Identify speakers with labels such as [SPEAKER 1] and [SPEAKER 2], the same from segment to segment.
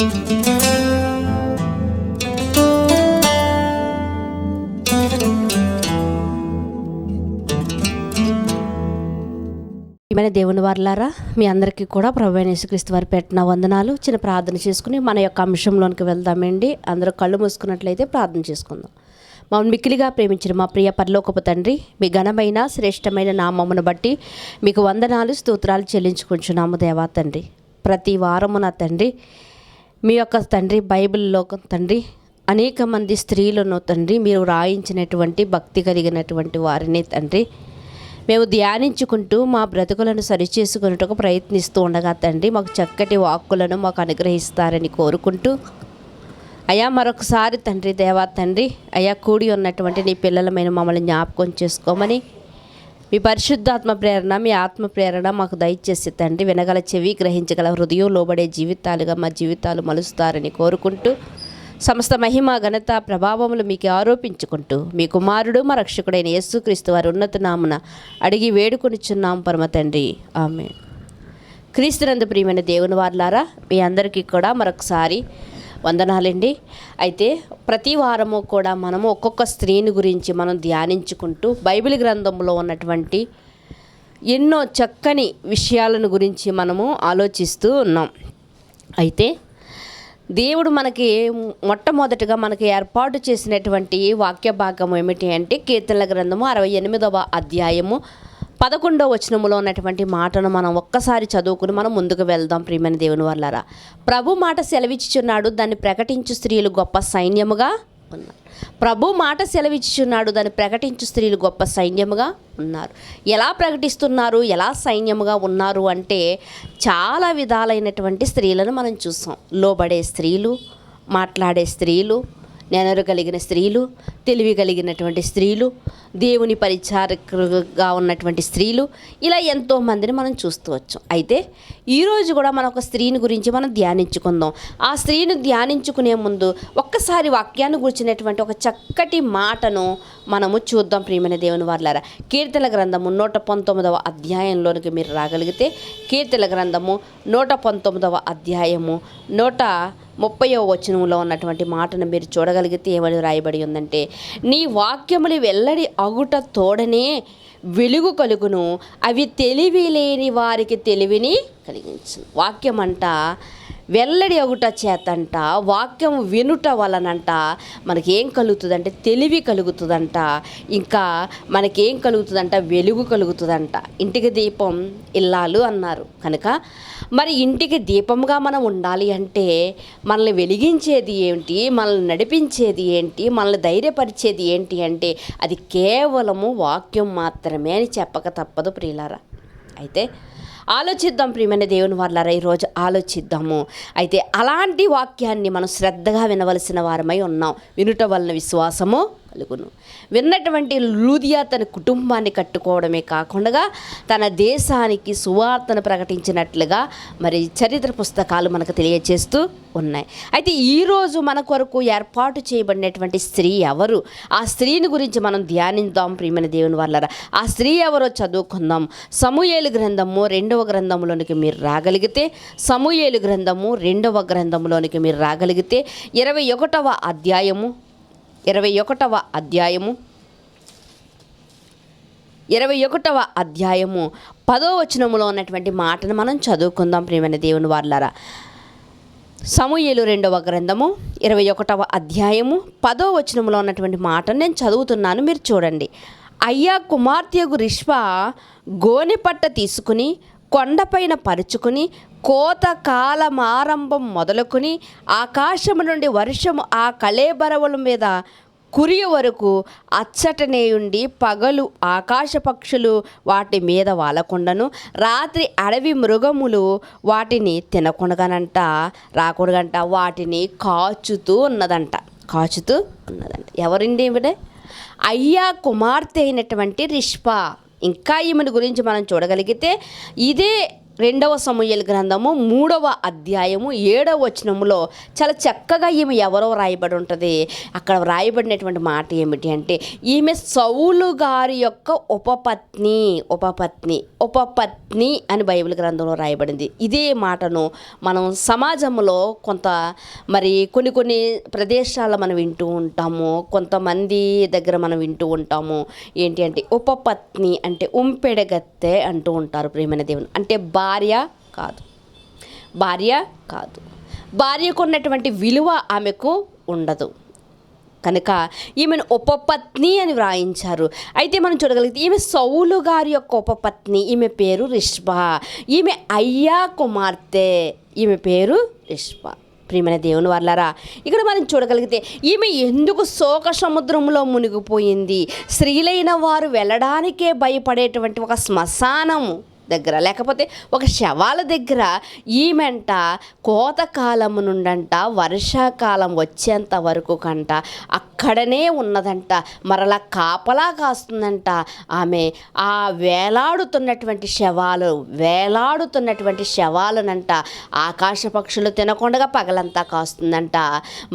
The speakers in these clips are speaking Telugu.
[SPEAKER 1] మన దేవుని వారలారా, మీ అందరికీ కూడా ప్రభువైన యేసుక్రీస్తు వారి పెట్టిన వందనాలు. చిన్న ప్రార్థన చేసుకుని మన యొక్క అంశంలోనికి వెళ్దామండి. అందరూ కళ్ళు మూసుకున్నట్లయితే ప్రార్థన చేసుకుందాం. మమ్మల్ని మిక్కిలిగా ప్రేమించిన మా ప్రియ పరలోకపు తండ్రి, మీ ఘనమైన శ్రేష్టమైన నామమును బట్టి మీకు వందనాలు స్తోత్రాలు చెల్లించుకుంటున్నాము దేవా తండ్రి. ప్రతి వారము నా తండ్రి మీ యొక్క తండ్రి బైబిల్లో తండ్రి అనేక మంది స్త్రీలను తండ్రి మీరు రాయించినటువంటి భక్తి కలిగినటువంటి వారిని తండ్రి మేము ధ్యానించుకుంటూ మా బ్రతుకులను సరిచేసుకున్నట్టుకు ప్రయత్నిస్తూ ఉండగా తండ్రి మాకు చక్కటి వాక్కులను మాకు అనుగ్రహిస్తారని కోరుకుంటూ అయ్యా మరొకసారి తండ్రి దేవా తండ్రి అయ్యా కూడి ఉన్నటువంటి నీ పిల్లలమైన మమ్మల్ని జ్ఞాపకం చేసుకోమని మీ పరిశుద్ధాత్మ ప్రేరణ మీ ఆత్మ ప్రేరణ మాకు దయచేసి తండ్రి వినగల చెవి గ్రహించగల హృదయం లోబడే జీవితాలుగా మా జీవితాలు మలుస్తారని కోరుకుంటూ సమస్త మహిమ ఘనత ప్రభావములు మీకు ఆరోపించుకుంటూ మీ కుమారుడు మా రక్షకుడైన యేసుక్రీస్తు వారి ఉన్నత నామున అడిగి వేడుకొనిచున్నాం పరమ తండ్రి, ఆమేన్. క్రీస్తునందు ప్రియమైన దేవుని వారలారా, మీ అందరికీ కూడా మరొకసారి వందనాలండి. అయితే ప్రతి వారము కూడా మనము ఒక్కొక్క స్త్రీని గురించి మనం ధ్యానించుకుంటూ బైబిల్ గ్రంథంలో ఉన్నటువంటి ఎన్నో చక్కని విషయాలను గురించి మనము ఆలోచిస్తూ ఉన్నాం. అయితే దేవుడు మనకి మొట్టమొదటిగా మనకి ఏర్పాటు చేసినటువంటి వాక్య భాగం ఏమిటి అంటే కీర్తనల గ్రంథము 68వ అధ్యాయము 11వ వచనములో ఉన్నటువంటి మాటను మనం ఒక్కసారి చదువుకుని మనం ముందుకు వెళ్దాం. ప్రియమైన దేవుని వారలారా, ప్రభు మాట సెలవిచ్చుచున్నాడు, దాన్ని ప్రకటించు స్త్రీలు గొప్ప సైన్యముగా ఉన్నారు. ప్రభు మాట సెలవిచ్చుచున్నాడు, దాన్ని ప్రకటించు స్త్రీలు గొప్ప సైన్యముగా ఉన్నారు. ఎలా ప్రకటిస్తున్నారు, ఎలా సైన్యముగా ఉన్నారు అంటే చాలా విధాలైనటువంటి స్త్రీలను మనం చూసాం. లోబడే స్త్రీలు, మాట్లాడే స్త్రీలు, నెనరు కలిగిన స్త్రీలు, తెలివి కలిగినటువంటి స్త్రీలు, దేవుని పరిచారకులుగా ఉన్నటువంటి స్త్రీలు, ఇలా ఎంతోమందిని మనం చూస్తూ వచ్చాం. అయితే ఈరోజు కూడా మన ఒక స్త్రీని గురించి మనం ధ్యానించుకుందాం. ఆ స్త్రీని ధ్యానించుకునే ముందు ఒక్కసారి వాక్యాన్ని గురించినటువంటి ఒక చక్కటి మాటను మనము చూద్దాం. ప్రియమైన దేవుని వారలారా, కీర్తన గ్రంథము 119వ అధ్యాయంలోనికి మీరు రాగలిగితే కీర్తన గ్రంథము 119వ అధ్యాయము 130వ వచనంలో ఉన్నటువంటి మాటను మీరు చూడగలిగితే ఏమని రాయబడి ఉందంటే, నీ వాక్యములు వెల్లడి అగుట తోడనే వెలుగు కలుగును, అవి తెలివి లేని వారికి తెలివిని కలిగించు. వాక్యం అంట వెల్లడి అగుట చేతంట, వాక్యం వినుట వలనంట మనకేం కలుగుతుందంటే తెలివి కలుగుతుందంట. ఇంకా మనకేం కలుగుతుందంట, వెలుగు కలుగుతుందంట. ఇంటికి దీపం ఇల్లాలు అన్నారు కనుక మరి ఇంటికి దీపంగా మనం ఉండాలి అంటే మనల్ని వెలిగించేది ఏంటి, మనల్ని నడిపించేది ఏంటి, మనల్ని ధైర్యపరిచేది ఏంటి అంటే అది కేవలము వాక్యం మాత్రమే అని చెప్పక తప్పదు ప్రియులారా. అయితే ఆలోచిద్దాం ప్రియమైన దేవుని వారలారా, ఈరోజు ఆలోచిద్దాము. అయితే అలాంటి వాక్యాన్ని మనం శ్రద్ధగా వినవలసిన వారమై ఉన్నాం. వినుట వలన విశ్వాసము కలుగును. విన్నటువంటి లూదియా తన కుటుంబాన్ని కట్టుకోవడమే కాకుండా తన దేశానికి సువార్తను ప్రకటించినట్లుగా మరి చరిత్ర పుస్తకాలు మనకు తెలియజేస్తూ ఉన్నాయి. అయితే ఈరోజు మన కొరకు ఏర్పాటు చేయబడినటువంటి స్త్రీ ఎవరు, ఆ స్త్రీని గురించి మనం ధ్యానిద్దాం ప్రియమైన దేవుని వారలారా. ఆ స్త్రీ ఎవరో చదువుకుందాం. సమూయేలు గ్రంథము 2వ గ్రంథంలోనికి మీరు రాగలిగితే, సమూయేలు గ్రంథము 2వ గ్రంథంలోనికి మీరు రాగలిగితే 21వ అధ్యాయము 21వ అధ్యాయము 10వ వచనములో ఉన్నటువంటి మాటను మనం చదువుకుందాం ప్రియమైన దేవుని వారలారా. సమూయేలు 2వ గ్రంథము 21వ అధ్యాయము 10వ వచనములో ఉన్నటువంటి మాటను నేను చదువుతున్నాను, మీరు చూడండి. అయ్యా కుమార్తెగు రిష్పా గోనెపట్ట తీసుకుని కొండపైన పరుచుకుని కోత కాలమారంభం మొదలుకొని ఆకాశము నుండి వర్షము ఆ కళేబరవుల మీద కురియ వరకు అచ్చటనేయుండి పగలు ఆకాశ పక్షులు వాటి మీద వాలకుండాను, రాత్రి అడవి మృగములు వాటిని తినకుండగానంట రాకూడదంట, వాటిని కాచుతూ ఉన్నదంట. ఎవరండి ఈవిడ? అయ్యా కుమార్తె అయినటువంటి రిష్పా. ఇంకా ఈమెను గురించి మనం చూడగలిగితే ఇదే రెండవ సమూయేలు గ్రంథము 3వ అధ్యాయము 7వ వచనములో చాలా చక్కగా ఈమె ఎవరో రాయబడి ఉంటుంది. అక్కడ రాయబడినటువంటి మాట ఏమిటి అంటే, ఈమె సౌలు గారి యొక్క ఉపపత్ని అని బైబిల్ గ్రంథంలో రాయబడింది. ఇదే మాటను మనం సమాజంలో కొన్ని ప్రదేశాల్లో మనం వింటూ ఉంటాము, కొంతమంది దగ్గర మనం వింటూ ఉంటాము. ఏంటి అంటే ఉపపత్ని అంటే ఉంపెడగత్తె అంటూ ఉంటారు. ప్రియమైన దేవుని అంటే భార్య కాదు, భార్యకు ఉన్నటువంటి విలువ ఆమెకు ఉండదు కనుక ఈమెను ఉపపత్ని అని వ్రాయించారు. అయితే మనం చూడగలిగితే ఈమె సౌలు గారి యొక్క ఉపపత్ని, ఈమె పేరు రిష్బా, ఈమె అయ్యా కుమార్తె, ఈమె పేరు రిష్బా. ప్రియమైన దేవుని వాళ్ళారా, ఇక్కడ మనం చూడగలిగితే ఈమె ఎందుకు శోక సముద్రంలో మునిగిపోయింది? స్త్రీలైన వారు వెళ్ళడానికే భయపడేటువంటి ఒక శ్మశానము దగ్గర, లేకపోతే ఒక శవాల దగ్గర ఈమెంట కోతకాలము నుండంట వర్షాకాలం వచ్చేంత వరకు కంట అక్కడనే ఉన్నదంట. మరలా కాపలా కాస్తుందంట. ఆమె ఆ వేలాడుతున్నటువంటి శవాలనంట ఆకాశ పక్షులు తినకుండా పగలంతా కాస్తుందంట.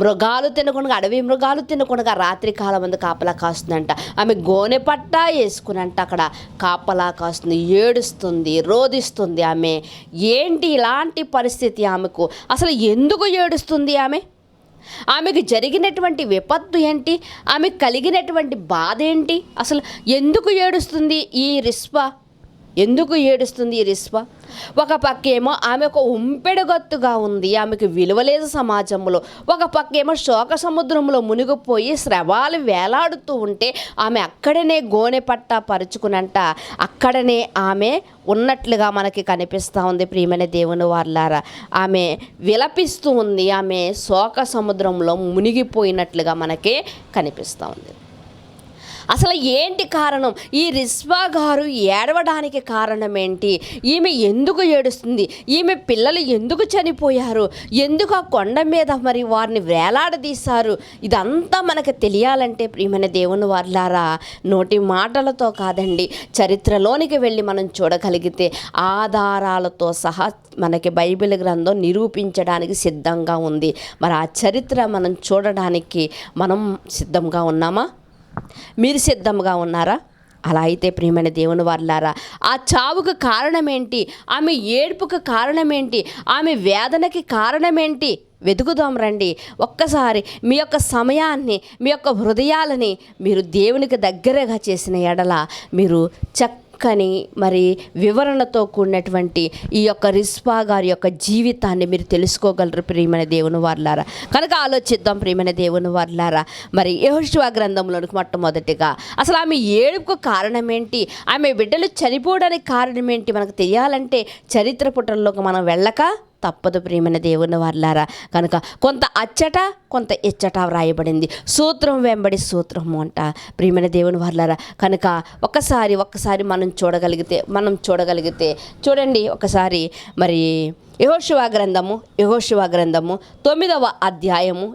[SPEAKER 1] మృగాలు తినకుండా, అడవి మృగాలు తినకుండా రాత్రి కాలం మంది కాపలా కాస్తుందంట. ఆమె గోనె పట్టా వేసుకునంట అక్కడ కాపలా కాస్తుంది, ఏడుస్తుంది, రోదిస్తుంది. ఆమె ఏంటి ఇలాంటి పరిస్థితి ఆమెకు? అసలు ఎందుకు ఏడుస్తుంది? ఆమెకు జరిగినటువంటి విపత్తు ఏంటి? ఆమెకు కలిగినటువంటి బాధ ఏంటి? అసలు ఎందుకు ఏడుస్తుంది ఈ రిష్బా? ఒక పక్కేమో ఆమె ఒక ఉంపెడగొత్తుగా ఉంది, ఆమెకు విలువ లేదు సమాజంలో. ఒక పక్కేమో శోక సముద్రంలో మునిగిపోయి స్రవాలు వేలాడుతూ ఉంటే ఆమె అక్కడనే గోనె పట్ట పరుచుకునంట అక్కడనే ఆమె ఉన్నట్లుగా మనకి కనిపిస్తూ ఉంది. ప్రియమైన దేవుని వాళ్ళారా, ఆమె విలపిస్తూ ఉంది, ఆమె శోక సముద్రంలో మునిగిపోయినట్లుగా మనకి కనిపిస్తూ ఉంది. అసలు ఏంటి కారణం? ఈ రిష్బా గారు ఏడవడానికి కారణం ఏంటి? ఈమె ఎందుకు ఏడుస్తుంది? ఈమె పిల్లలు ఎందుకు చనిపోయారు? ఎందుకు ఆ కొండ మీద మరి వారిని వేలాడదీశారు? ఇదంతా మనకు తెలియాలంటే ప్రియమైన దేవుని వాళ్ళారా, నోటి మాటలతో కాదండి, చరిత్రలోనికి వెళ్ళి మనం చూడగలిగితే ఆధారాలతో సహా మనకి బైబిల్ గ్రంథం నిరూపించడానికి సిద్ధంగా ఉంది. మరి ఆ చరిత్ర మనం చూడడానికి మనం సిద్ధంగా ఉన్నామా? మీరు సిద్ధంగా ఉన్నారా? అలా అయితే ప్రియమైన దేవుని వాళ్ళారా, ఆ చావుకు కారణం ఏంటి? ఆమె ఏడుపుకు కారణం ఏంటి? ఆమె వేదనకి కారణం ఏంటి? వెతుకుదాం రండి. ఒక్కసారి మీ యొక్క సమయాన్ని, మీ యొక్క హృదయాలని మీరు దేవునికి దగ్గరగా చేసిన ఎడల మీరు చక్కని మరి వివరణతో కూడినటువంటి ఈ యొక్క రిష్బా గారి యొక్క జీవితాన్ని మీరు తెలుసుకోగలరు ప్రియమైన దేవుని వాళ్ళారా. కనుక ఆలోచిద్దాం ప్రియమైన దేవుని వాళ్ళారా. మరి యెహోషువ గ్రంథంలోనికి మొట్టమొదటిగా అసలు ఆమె ఏడుపుకు కారణం ఏంటి? ఆమె బిడ్డలు చనిపోవడానికి కారణం ఏంటి? మనకు తెలియాలంటే చరిత్ర పుటల్లోకి మనం వెళ్ళక తప్పదు ప్రియమైన దేవుని వాళ్ళారా. కనుక కొంత అచ్చట కొంత ఇచ్చట వ్రాయబడింది, సూత్రం వెంబడి సూత్రము అంట ప్రియమైన దేవుని వాళ్ళారా. కనుక ఒక్కసారి మనం చూడగలిగితే చూడండి ఒకసారి మరి యెహోషువ గ్రంథము 9వ అధ్యాయము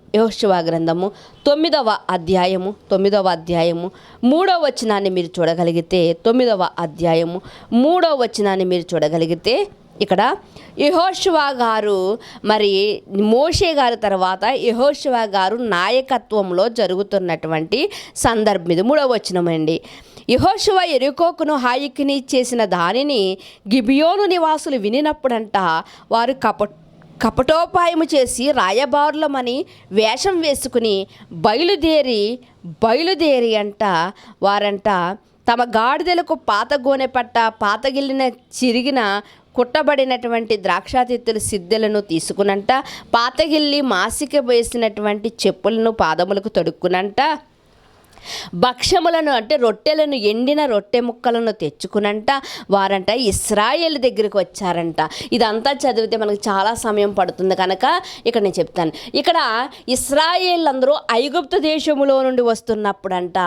[SPEAKER 1] 9వ అధ్యాయము 3వ వచనాన్ని మీరు చూడగలిగితే 9వ అధ్యాయము 3వ వచనాన్ని మీరు చూడగలిగితే ఇక్కడ యెహోషువ గారు మరి మోషే గారి తర్వాత యెహోషువ గారు నాయకత్వంలో జరుగుతున్నటువంటి సందర్భం ఇది. 3వ వచనం అండి. యెహోషువ యెరికోకును హాయికిని చేసిన దానిని గిబియోను నివాసులు వినినప్పుడంట వారు కపటోపాయము చేసి రాయబారులమని వేషం వేసుకుని బయలుదేరి అంట వారంట తమ గాడిదలకు పాత గోనె పట్ట, పాతగిల్లిన చిరిగిన కుట్టబడినటువంటి ద్రాక్షాతిత్తుల సిద్దెలను తీసుకునంట, పాతగిల్లి మాసిక వేసినటువంటి చెప్పులను పాదములకు తొడుక్కునంట, భక్ష్యములను అంటే రొట్టెలను, ఎండిన రొట్టె ముక్కలను తెచ్చుకునంట వారంట ఇశ్రాయేలు దగ్గరికి వచ్చారంట. ఇదంతా చదివితే మనకు చాలా సమయం పడుతుంది కనుక ఇక్కడ నేను చెప్తాను. ఇక్కడ ఇశ్రాయేల్ అందరూ ఐగుప్తు దేశములో నుండి వస్తున్నప్పుడంట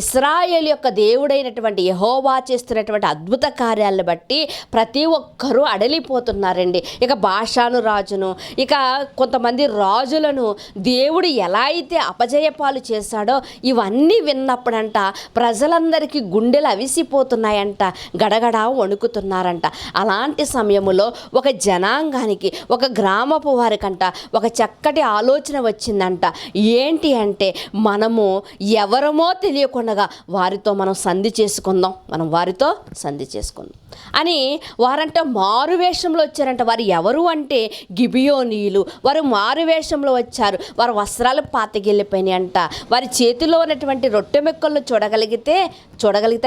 [SPEAKER 1] ఇశ్రాయేల్ యొక్క దేవుడైనటువంటి యెహోవా చేస్తున్నటువంటి అద్భుత కార్యాలను బట్టి ప్రతి ఒక్కరూ అడలిపోతున్నారండి. ఇక బాషాను రాజును, ఇక కొంతమంది రాజులను దేవుడు ఎలా అయితే అపజయపాలు చేశాడో ఇవన్నీ ఇవన్నీ విన్నప్పుడంట ప్రజలందరికీ గుండెలు అవిసిపోతున్నాయంట, గడగడ వణుకుతున్నారంట. అలాంటి సమయంలో ఒక జనాంగానికి, ఒక గ్రామపు వారికంట ఒక చక్కటి ఆలోచన వచ్చిందంట. ఏంటి అంటే, మనము ఎవరమో తెలియకుండా వారితో మనం సంధి చేసుకుందాం, మనం వారితో సంధి చేసుకుందాం అని వారంట మారువేషంలో వచ్చారంట. వారు ఎవరు అంటే గిబియోనీయులు. వారు మారువేషంలో వచ్చారు. వారి వస్త్రాలు పాతగిల్లిపోయినాయి అంట. వారి చేతిలో ఉన్నటువంటి రొట్టె మెక్కలను చూడగలిగితే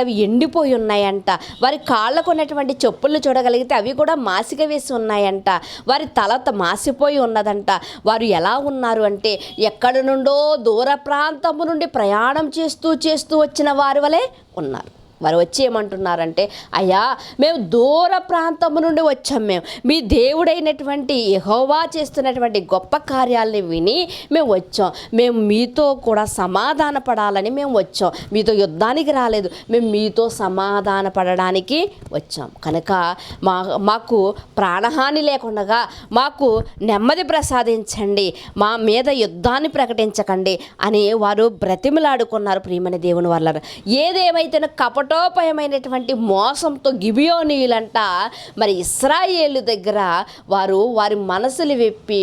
[SPEAKER 1] అవి ఎండిపోయి ఉన్నాయంట. వారి కాళ్ళకు ఉన్నటువంటి చెప్పులను చూడగలిగితే అవి కూడా మాసిక వేసి ఉన్నాయంట. వారి తల మాసిపోయి ఉన్నదంట. వారు ఎలా ఉన్నారు అంటే, ఎక్కడి నుండో దూర ప్రాంతము నుండి ప్రయాణం చేస్తూ వచ్చిన వారి వలె ఉన్నారు. వారు వచ్చి ఏమంటున్నారంటే, అయ్యా మేము దూర ప్రాంతము నుండి వచ్చాం, మీ దేవుడైనటువంటి యెహోవా చేస్తున్నటువంటి గొప్ప కార్యాలని విని మేము వచ్చాం. మేము మీతో కూడా సమాధాన పడాలని మేము వచ్చాం. మీతో యుద్ధానికి రాలేదు, మేము మీతో సమాధాన పడడానికి వచ్చాం. కనుక మాకు ప్రాణహాని లేకుండా మాకు నెమ్మది ప్రసాదించండి, మా మీద యుద్ధాన్ని ప్రకటించకండి అని వారు బ్రతిమలాడుకున్నారు. ప్రియమైన దేవుని వల్ల ఏదేమైతే కపటోపయమైనటువంటి మోసంతో గిబియోనీయులంట మరి ఇశ్రాయేలు దగ్గర వారి మనసులు విప్పి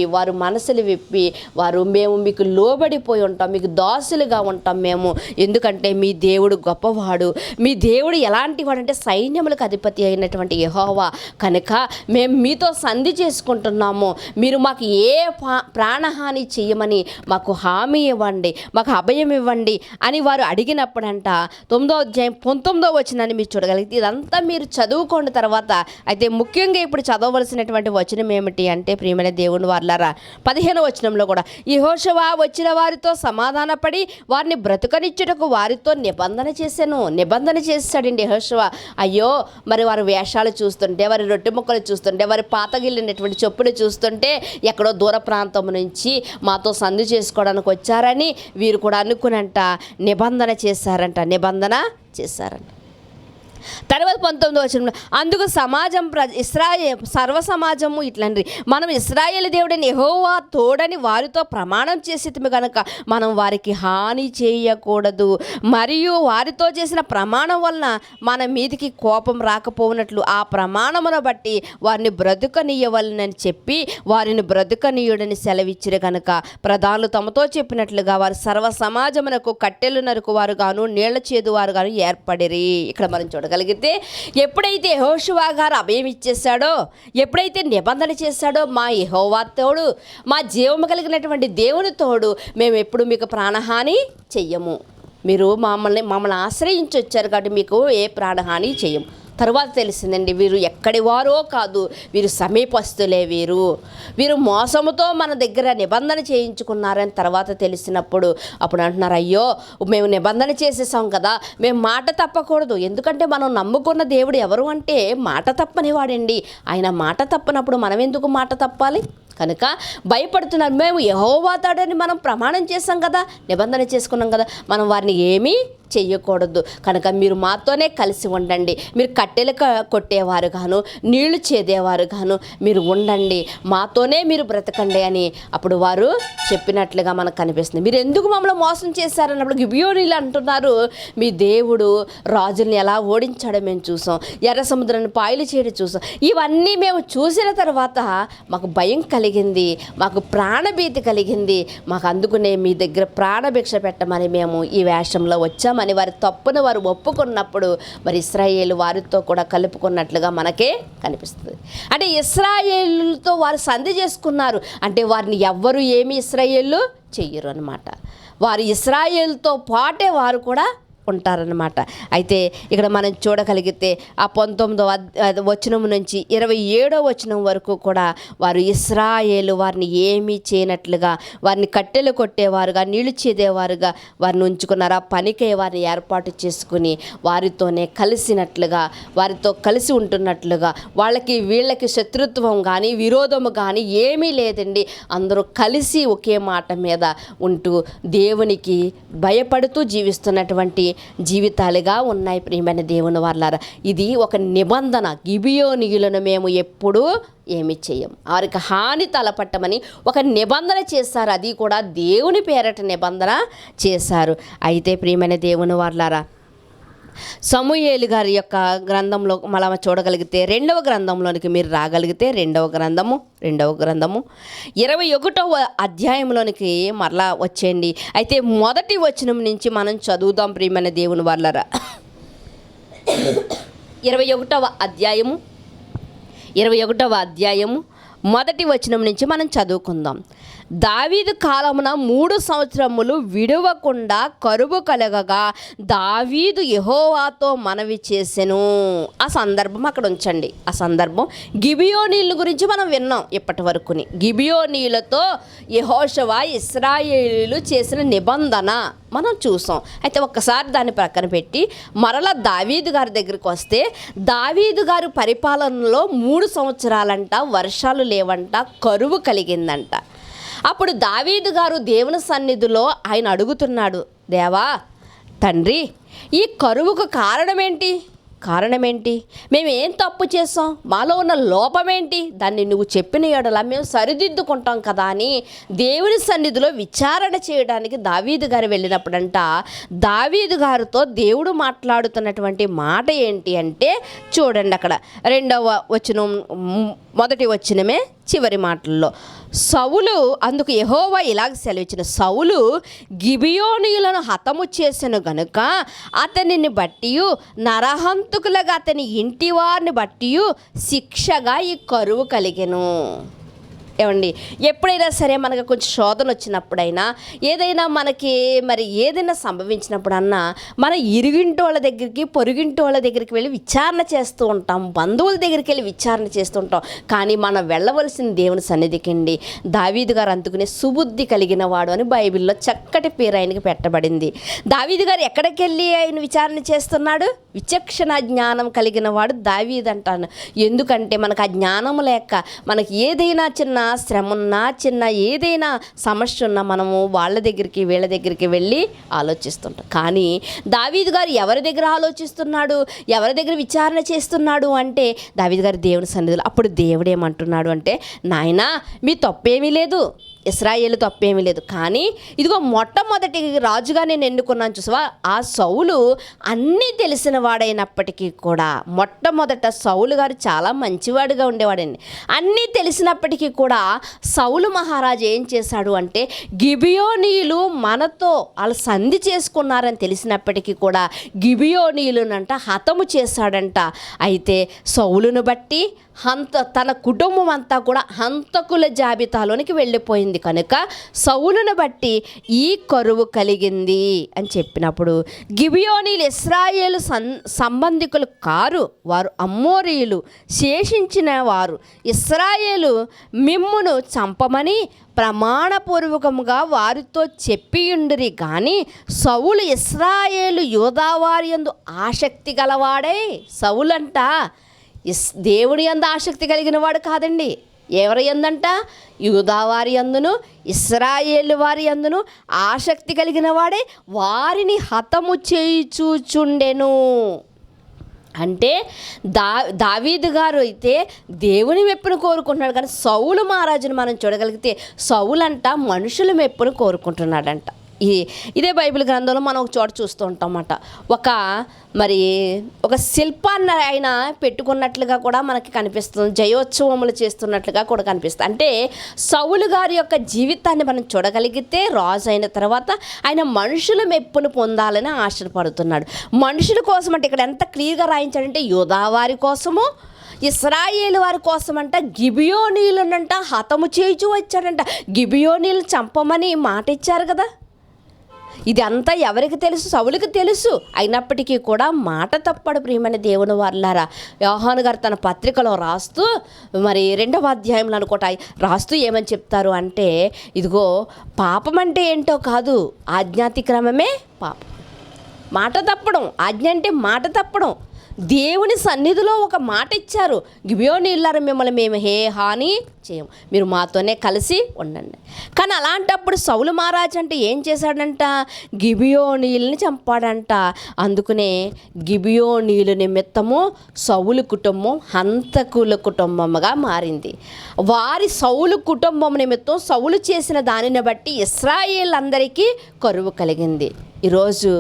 [SPEAKER 1] వారు మేము మీకు లోబడిపోయి ఉంటాం, మీకు దాసులుగా ఉంటాం మేము, ఎందుకంటే మీ దేవుడు గొప్పవాడు, మీ దేవుడు ఎలాంటి వాడు అంటే సైన్యములకు అధిపతి అయినటువంటి యెహోవా, కనుక మేము మీతో సంధి చేసుకుంటున్నాము, మీరు మాకు ఏ ప్రాణహాని చేయమని మాకు హామీ ఇవ్వండి, మాకు అభయం ఇవ్వండి అని వారు అడిగినప్పుడంట 9వ అధ్యాయం 19వ వచనాన్ని మీరు చూడగలిగితే, ఇదంతా మీరు చదువుకోండి తర్వాత. అయితే ముఖ్యంగా ఇప్పుడు చదవవలసినటువంటి వచనం ఏమిటి అంటే, ప్రియమైన దేవుని వారలారా 15వ వచనంలో కూడా, యెహోషువ వచ్చిన వారితో సమాధానపడి వారిని బ్రతుకనిచ్చుటకు వారితో నిబంధన చేశాడండి యెహోషువ. అయ్యో మరి వారి వేషాలు చూస్తుంటే, వారి రొట్టె ముక్కలు చూస్తుంటే, వారి పాతగిల్లినటువంటి చెప్పులు చూస్తుంటే ఎక్కడో దూర ప్రాంతం నుంచి మాతో సంధి చేసుకోవడానికి వచ్చారని వీరు కూడా అనుకునంట నిబంధన చేశారంట. తర్వాత 19వ వచనంలో, అందుకు సమాజం సర్వ సమాజము ఇట్లండి, మనం ఇశ్రాయేలు దేవుడని యెహోవా తోడని వారితో ప్రమాణం చేసేది కనుక మనం వారికి హాని చేయకూడదు, మరియు వారితో చేసిన ప్రమాణం వలన మన మీదికి కోపం రాకపోయినట్లు ఆ ప్రమాణమును బట్టి వారిని బ్రతుకనీయవలనని చెప్పి వారిని బ్రతుకనీయుడని సెలవిచ్చిరు కనుక ప్రధానులు తమతో చెప్పినట్లుగా వారు సర్వ సమాజమునకు కట్టెలు నరుకువారు గాను నీళ్ల చేదువారు గాను ఏర్పడిరి. ఇక్కడ మనం చూడగలిగితే ఎప్పుడైతే యెహోషువ గారు అభయం ఇచ్చేశాడో, ఎప్పుడైతే నిబంధన చేశాడో, మా యెహోవా తోడు, మా జీవము కలిగినటువంటి దేవుని తోడు, మేము ఎప్పుడు మీకు ప్రాణహాని చెయ్యము, మీరు మమ్మల్ని ఆశ్రయించి వచ్చారు కాబట్టి మీకు ఏ ప్రాణహాని చెయ్యము. తర్వాత తెలిసిందండి, వీరు ఎక్కడి వారో కాదు, వీరు సమీపస్తులే, వీరు మోసముతో మన దగ్గర నిబంధన చేయించుకున్నారని తర్వాత తెలిసినప్పుడు అప్పుడు అంటున్నారు, అయ్యో మేము నిబంధన చేసేసాం కదా, మేము మాట తప్పకూడదు, ఎందుకంటే మనం నమ్ముకున్న దేవుడు ఎవరు అంటే మాట తప్పని వాడండి. ఆయన మాట తప్పనప్పుడు మనం ఎందుకు మాట తప్పాలి? కనుక భయపడుతున్నారు. మేము యెహోవా తోడని మనం ప్రమాణం చేసాం కదా, నిబంధన చేసుకున్నాం కదా, మనం వారిని ఏమీ చెయ్యకూడదు, కనుక మీరు మాతోనే కలిసి ఉండండి, మీరు కట్టెలు కొట్టేవారు గాను నీళ్లు చేదేవారు గాను మీరు ఉండండి, మాతోనే మీరు బ్రతకండి అని అప్పుడు వారు చెప్పినట్లుగా మనకు కనిపిస్తుంది. మీరు ఎందుకు మమ్మల్ని మోసం చేశారన్నప్పుడు గిబియోనీయులు అంటున్నారు, మీ దేవుడు రాజుల్ని ఎలా ఓడించాడో మేము చూసాం, ఎర్ర సముద్రాన్ని పాయలు చేయడం చూసాం, ఇవన్నీ మేము చూసిన తర్వాత మాకు భయం కలిగింది, మాకు ప్రాణభీతి కలిగింది, మాకు అందుకునే మీ దగ్గర ప్రాణభిక్ష పెట్టమని మేము ఈ వేషంలో వచ్చాం అని వారి తప్పును వారు ఒప్పుకున్నప్పుడు మరి ఇశ్రాయేలు వారితో కూడా కలుపుకున్నట్లుగా మనకే కనిపిస్తుంది. అంటే ఇశ్రాయేలుతో వారు సంధి చేసుకున్నారు అంటే వారిని ఎవ్వరు ఏమి ఇశ్రాయేలు చెయ్యరు అన్నమాట. వారు ఇశ్రాయేలుతో పాటే వారు కూడా ఉంటారన్నమాట. అయితే ఇక్కడ మనం చూడగలిగితే ఆ 19వ వచనం నుంచి 27వ వచనం వరకు కూడా వారు ఇశ్రాయేలు వారిని ఏమీ చేయనట్లుగా, వారిని కట్టెలు కొట్టేవారుగా, నీళ్లు చేదేవారుగా వారిని ఉంచుకున్నారు. ఆ పనికై వారిని ఏర్పాటు చేసుకుని వారితోనే కలిసినట్లుగా, వారితో కలిసి ఉంటున్నట్లుగా, వీళ్ళకి శత్రుత్వం కానీ విరోధము కానీ ఏమీ లేదండి. అందరూ కలిసి ఒకే మాట మీద ఉంటూ దేవునికి భయపడుతూ జీవిస్తున్నటువంటి జీవితాలుగా ఉన్నాయి ప్రియమైన దేవుని వాళ్ళారా. ఇది ఒక నిబంధన. గిబియోనీయులను మేము ఎప్పుడూ ఏమి చేయం, వారికి హాని తలపట్టమని ఒక నిబంధన చేశారు. అది కూడా దేవుని పేరట నిబంధన చేశారు. అయితే ప్రియమైన దేవుని వాళ్ళారా, సమూయేలు గారి యొక్క గ్రంథంలో మనం చూడగలిగితే రెండవ గ్రంథంలోనికి మీరు రాగలిగితే రెండవ గ్రంథము 21వ అధ్యాయంలోనికి మరలా వచ్చేయండి. అయితే మొదటి వచనం నుంచి మనం చదువుదాం ప్రియమైన దేవుని వాళ్ళారా. 21వ అధ్యాయము మొదటి వచనం నుంచి మనం చదువుకుందాం. దావీదు కాలమున 3 సంవత్సరములు విడవకుండా కరువు కలగగా దావీదు యెహోవాతో మనవి చేసెను. ఆ సందర్భం అక్కడ ఉంచండి. ఆ సందర్భం గిబియోనీయుల గురించి మనం విన్నాం ఇప్పటి వరకుని. గిబియోనీయులతో యెహోషువ ఇశ్రాయేలీయులు చేసిన నిబంధన మనం చూసాం. అయితే ఒక్కసారి దాన్ని ప్రక్కన పెట్టి మరలా దావీదు గారి దగ్గరికి వస్తే, దావీదు గారి పరిపాలనలో 3 సంవత్సరాలంట వర్షాలు లేవంట, కరువు కలిగిందంట. అప్పుడు దావీదు గారు దేవుని సన్నిధిలో ఆయన అడుగుతున్నాడు, దేవా తండ్రి, ఈ కరువుకు కారణమేంటి? మేము ఏం తప్పు చేసాం? మాలో ఉన్న లోపమేంటి? దాన్ని నువ్వు చెప్పిన యెడల మేము సరిదిద్దుకుంటాం కదా అని దేవుని సన్నిధిలో విచారణ చేయడానికి దావీదు గారు వెళ్ళినప్పుడంట, దావీదు గారితో దేవుడు మాట్లాడుతున్నటువంటి మాట ఏంటి అంటే చూడండి, అక్కడ 2వ వచనం మొదటి వచనమే చివరి మాటల్లో, సౌలు అందుకు యెహోవా ఇలాగ సెలవిచ్చిన, సౌలు గిబియోనీయులను హతము చేసెను గనుక అతనిని బట్టి నరహంతకులుగా అతని ఇంటి వారిని బట్టి శిక్షగా ఈ కరువు కలిగెను. ఏమండి, ఎప్పుడైనా సరే మనకు కొంచెం శోధన వచ్చినప్పుడైనా, ఏదైనా మనకి ఏదైనా సంభవించినప్పుడన్నా మన ఇరుగింటి వాళ్ళ దగ్గరికి, పొరుగింటి వాళ్ళ దగ్గరికి వెళ్ళి విచారణ చేస్తూ ఉంటాం, బంధువుల దగ్గరికి వెళ్ళి విచారణ చేస్తూ ఉంటాం. కానీ మనం వెళ్ళవలసిన దేవుని సన్నిధికి అండి. దావీదు గారు అందుకునే సుబుద్ధి కలిగిన వాడు అని బైబిల్లో చక్కటి పేరు ఆయనకి పెట్టబడింది. దావీదు గారు ఎక్కడికి వెళ్ళి ఆయన విచారణ చేస్తున్నాడు? విచక్షణ జ్ఞానం కలిగిన వాడు దావీదు అంటాను. ఎందుకంటే మనకు ఆ జ్ఞానం లేక, మనకి ఏదైనా చిన్న శ్రమ ఉన్నా, చిన్న ఏదైనా సమస్య ఉన్నా మనము వాళ్ళ దగ్గరికి వీళ్ళ దగ్గరికి వెళ్ళి ఆలోచిస్తుంటాం. కానీ దావీదు గారు ఎవరి దగ్గర ఆలోచిస్తున్నాడు, ఎవరి దగ్గర విచారణ చేస్తున్నాడు అంటే దావీదు గారు దేవుని సన్నిధిలో. అప్పుడు దేవుడు ఏమంటున్నాడు అంటే, నాయనా మీ తప్పేమీ లేదు, ఇశ్రాయేలు తప్పేమీ లేదు, కానీ ఇదిగో మొట్టమొదటి రాజుగా నేను ఎన్నుకున్నాను చూసావా, ఆ సౌలు అన్నీ తెలిసిన వాడైనప్పటికీ కూడా, మొట్టమొదట సౌలు గారు చాలా మంచివాడుగా ఉండేవాడండి. అన్నీ తెలిసినప్పటికీ కూడా సౌలు మహారాజు ఏం చేశాడు అంటే, గిబియోనీయులు మనతో వాళ్ళు సంధి చేసుకున్నారని తెలిసినప్పటికీ కూడా గిబియోనీయులనంట హతము చేశాడంట. అయితే సౌలును బట్టి తన కుటుంబం అంతా కూడా హంతకుల జాబితాలోనికి వెళ్ళిపోయింది కనుక సౌలును బట్టి ఈ కరువు కలిగింది అని చెప్పినప్పుడు, గిబియోనీయులు ఇశ్రాయేలు సంబంధికులు కారు, వారు అమ్మోరీయులు, శేషించిన వారు ఇశ్రాయేలు మిమ్మును చంపమని ప్రమాణపూర్వకముగా వారితో చెప్పియుండిరి. కానీ సౌలు ఇశ్రాయేలు యూదావారి యందు ఆసక్తి గలవాడే. సౌలంట దేవుని యందు ఆసక్తి కలిగిన వాడు కాదండి. ఎవరి యందంట? యూదావారి యందును ఇశ్రాయేలు వారి యందును ఆసక్తి కలిగిన వాడే వారిని హతము చేయుచుచుండెను. అంటే దావీదు గారు అయితే దేవుని మెప్పును కోరుకుంటున్నాడు, కానీ సౌలు మహారాజును మనం చూడగలిగితే సౌలంట మనుషుల మెప్పును కోరుకుంటున్నాడంట. ఇదే బైబిల్ గ్రంథంలో మనం ఒక చోట చూస్తూ ఉంటామన్నమాట. ఒక శిల్పాన్ని ఆయన పెట్టుకున్నట్లుగా కూడా మనకి కనిపిస్తుంది, జయోత్సవములు చేస్తున్నట్లుగా కూడా కనిపిస్తుంది. అంటే సౌలు గారి యొక్క జీవితాన్ని మనం చూడగలిగితే, రాజు అయిన తర్వాత ఆయన మనుషుల మెప్పును పొందాలని ఆశపడుతున్నాడు. మనుషుల కోసం అంటే ఇక్కడ ఎంత క్లియర్గా రాయించాడంటే, యూదావారి కోసము, ఇశ్రాయేలు వారి కోసం అంట గిబియోనీయులనంట హతము చేయించు వచ్చాడంట. గిబియోనీలు చంపమని మాట ఇచ్చారు కదా. ఇది అంతా ఎవరికి తెలుసు? సౌలుకి తెలుసు. అయినప్పటికీ కూడా మాట తప్పడు ప్రియమైన దేవుని వారలారా. యోహాను గారు తన పత్రికలో రాస్తూ 2వ అధ్యాయంలో అనుకోట రాస్తూ ఏమని చెప్తారు అంటే, ఇదిగో పాపం అంటే ఏంటో కాదు, ఆజ్ఞాతిక్రమమే పాపం. మాట తప్పడం, ఆజ్ఞ అంటే మాట తప్పడం. దేవుని సన్నిధిలో ఒక మాట ఇచ్చారు, గిబియోనీయులారా మిమ్మల్ని మేము ఏ హాని చేయం, మీరు మాతోనే కలిసి ఉండండి. కానీ అలాంటప్పుడు సౌలు మహారాజు అంటే ఏం చేశాడంట, గిబియోనీయుల్ని చంపాడంట. అందుకనే గిబియోనీయుల నిమిత్తము సౌలు కుటుంబం హంతకుల కుటుంబముగా మారింది. వారి సౌలు కుటుంబం నిమిత్తం సౌలు చేసిన దానిని బట్టి ఇశ్రాయేల్ అందరికీ కరువు కలిగింది. ఈరోజు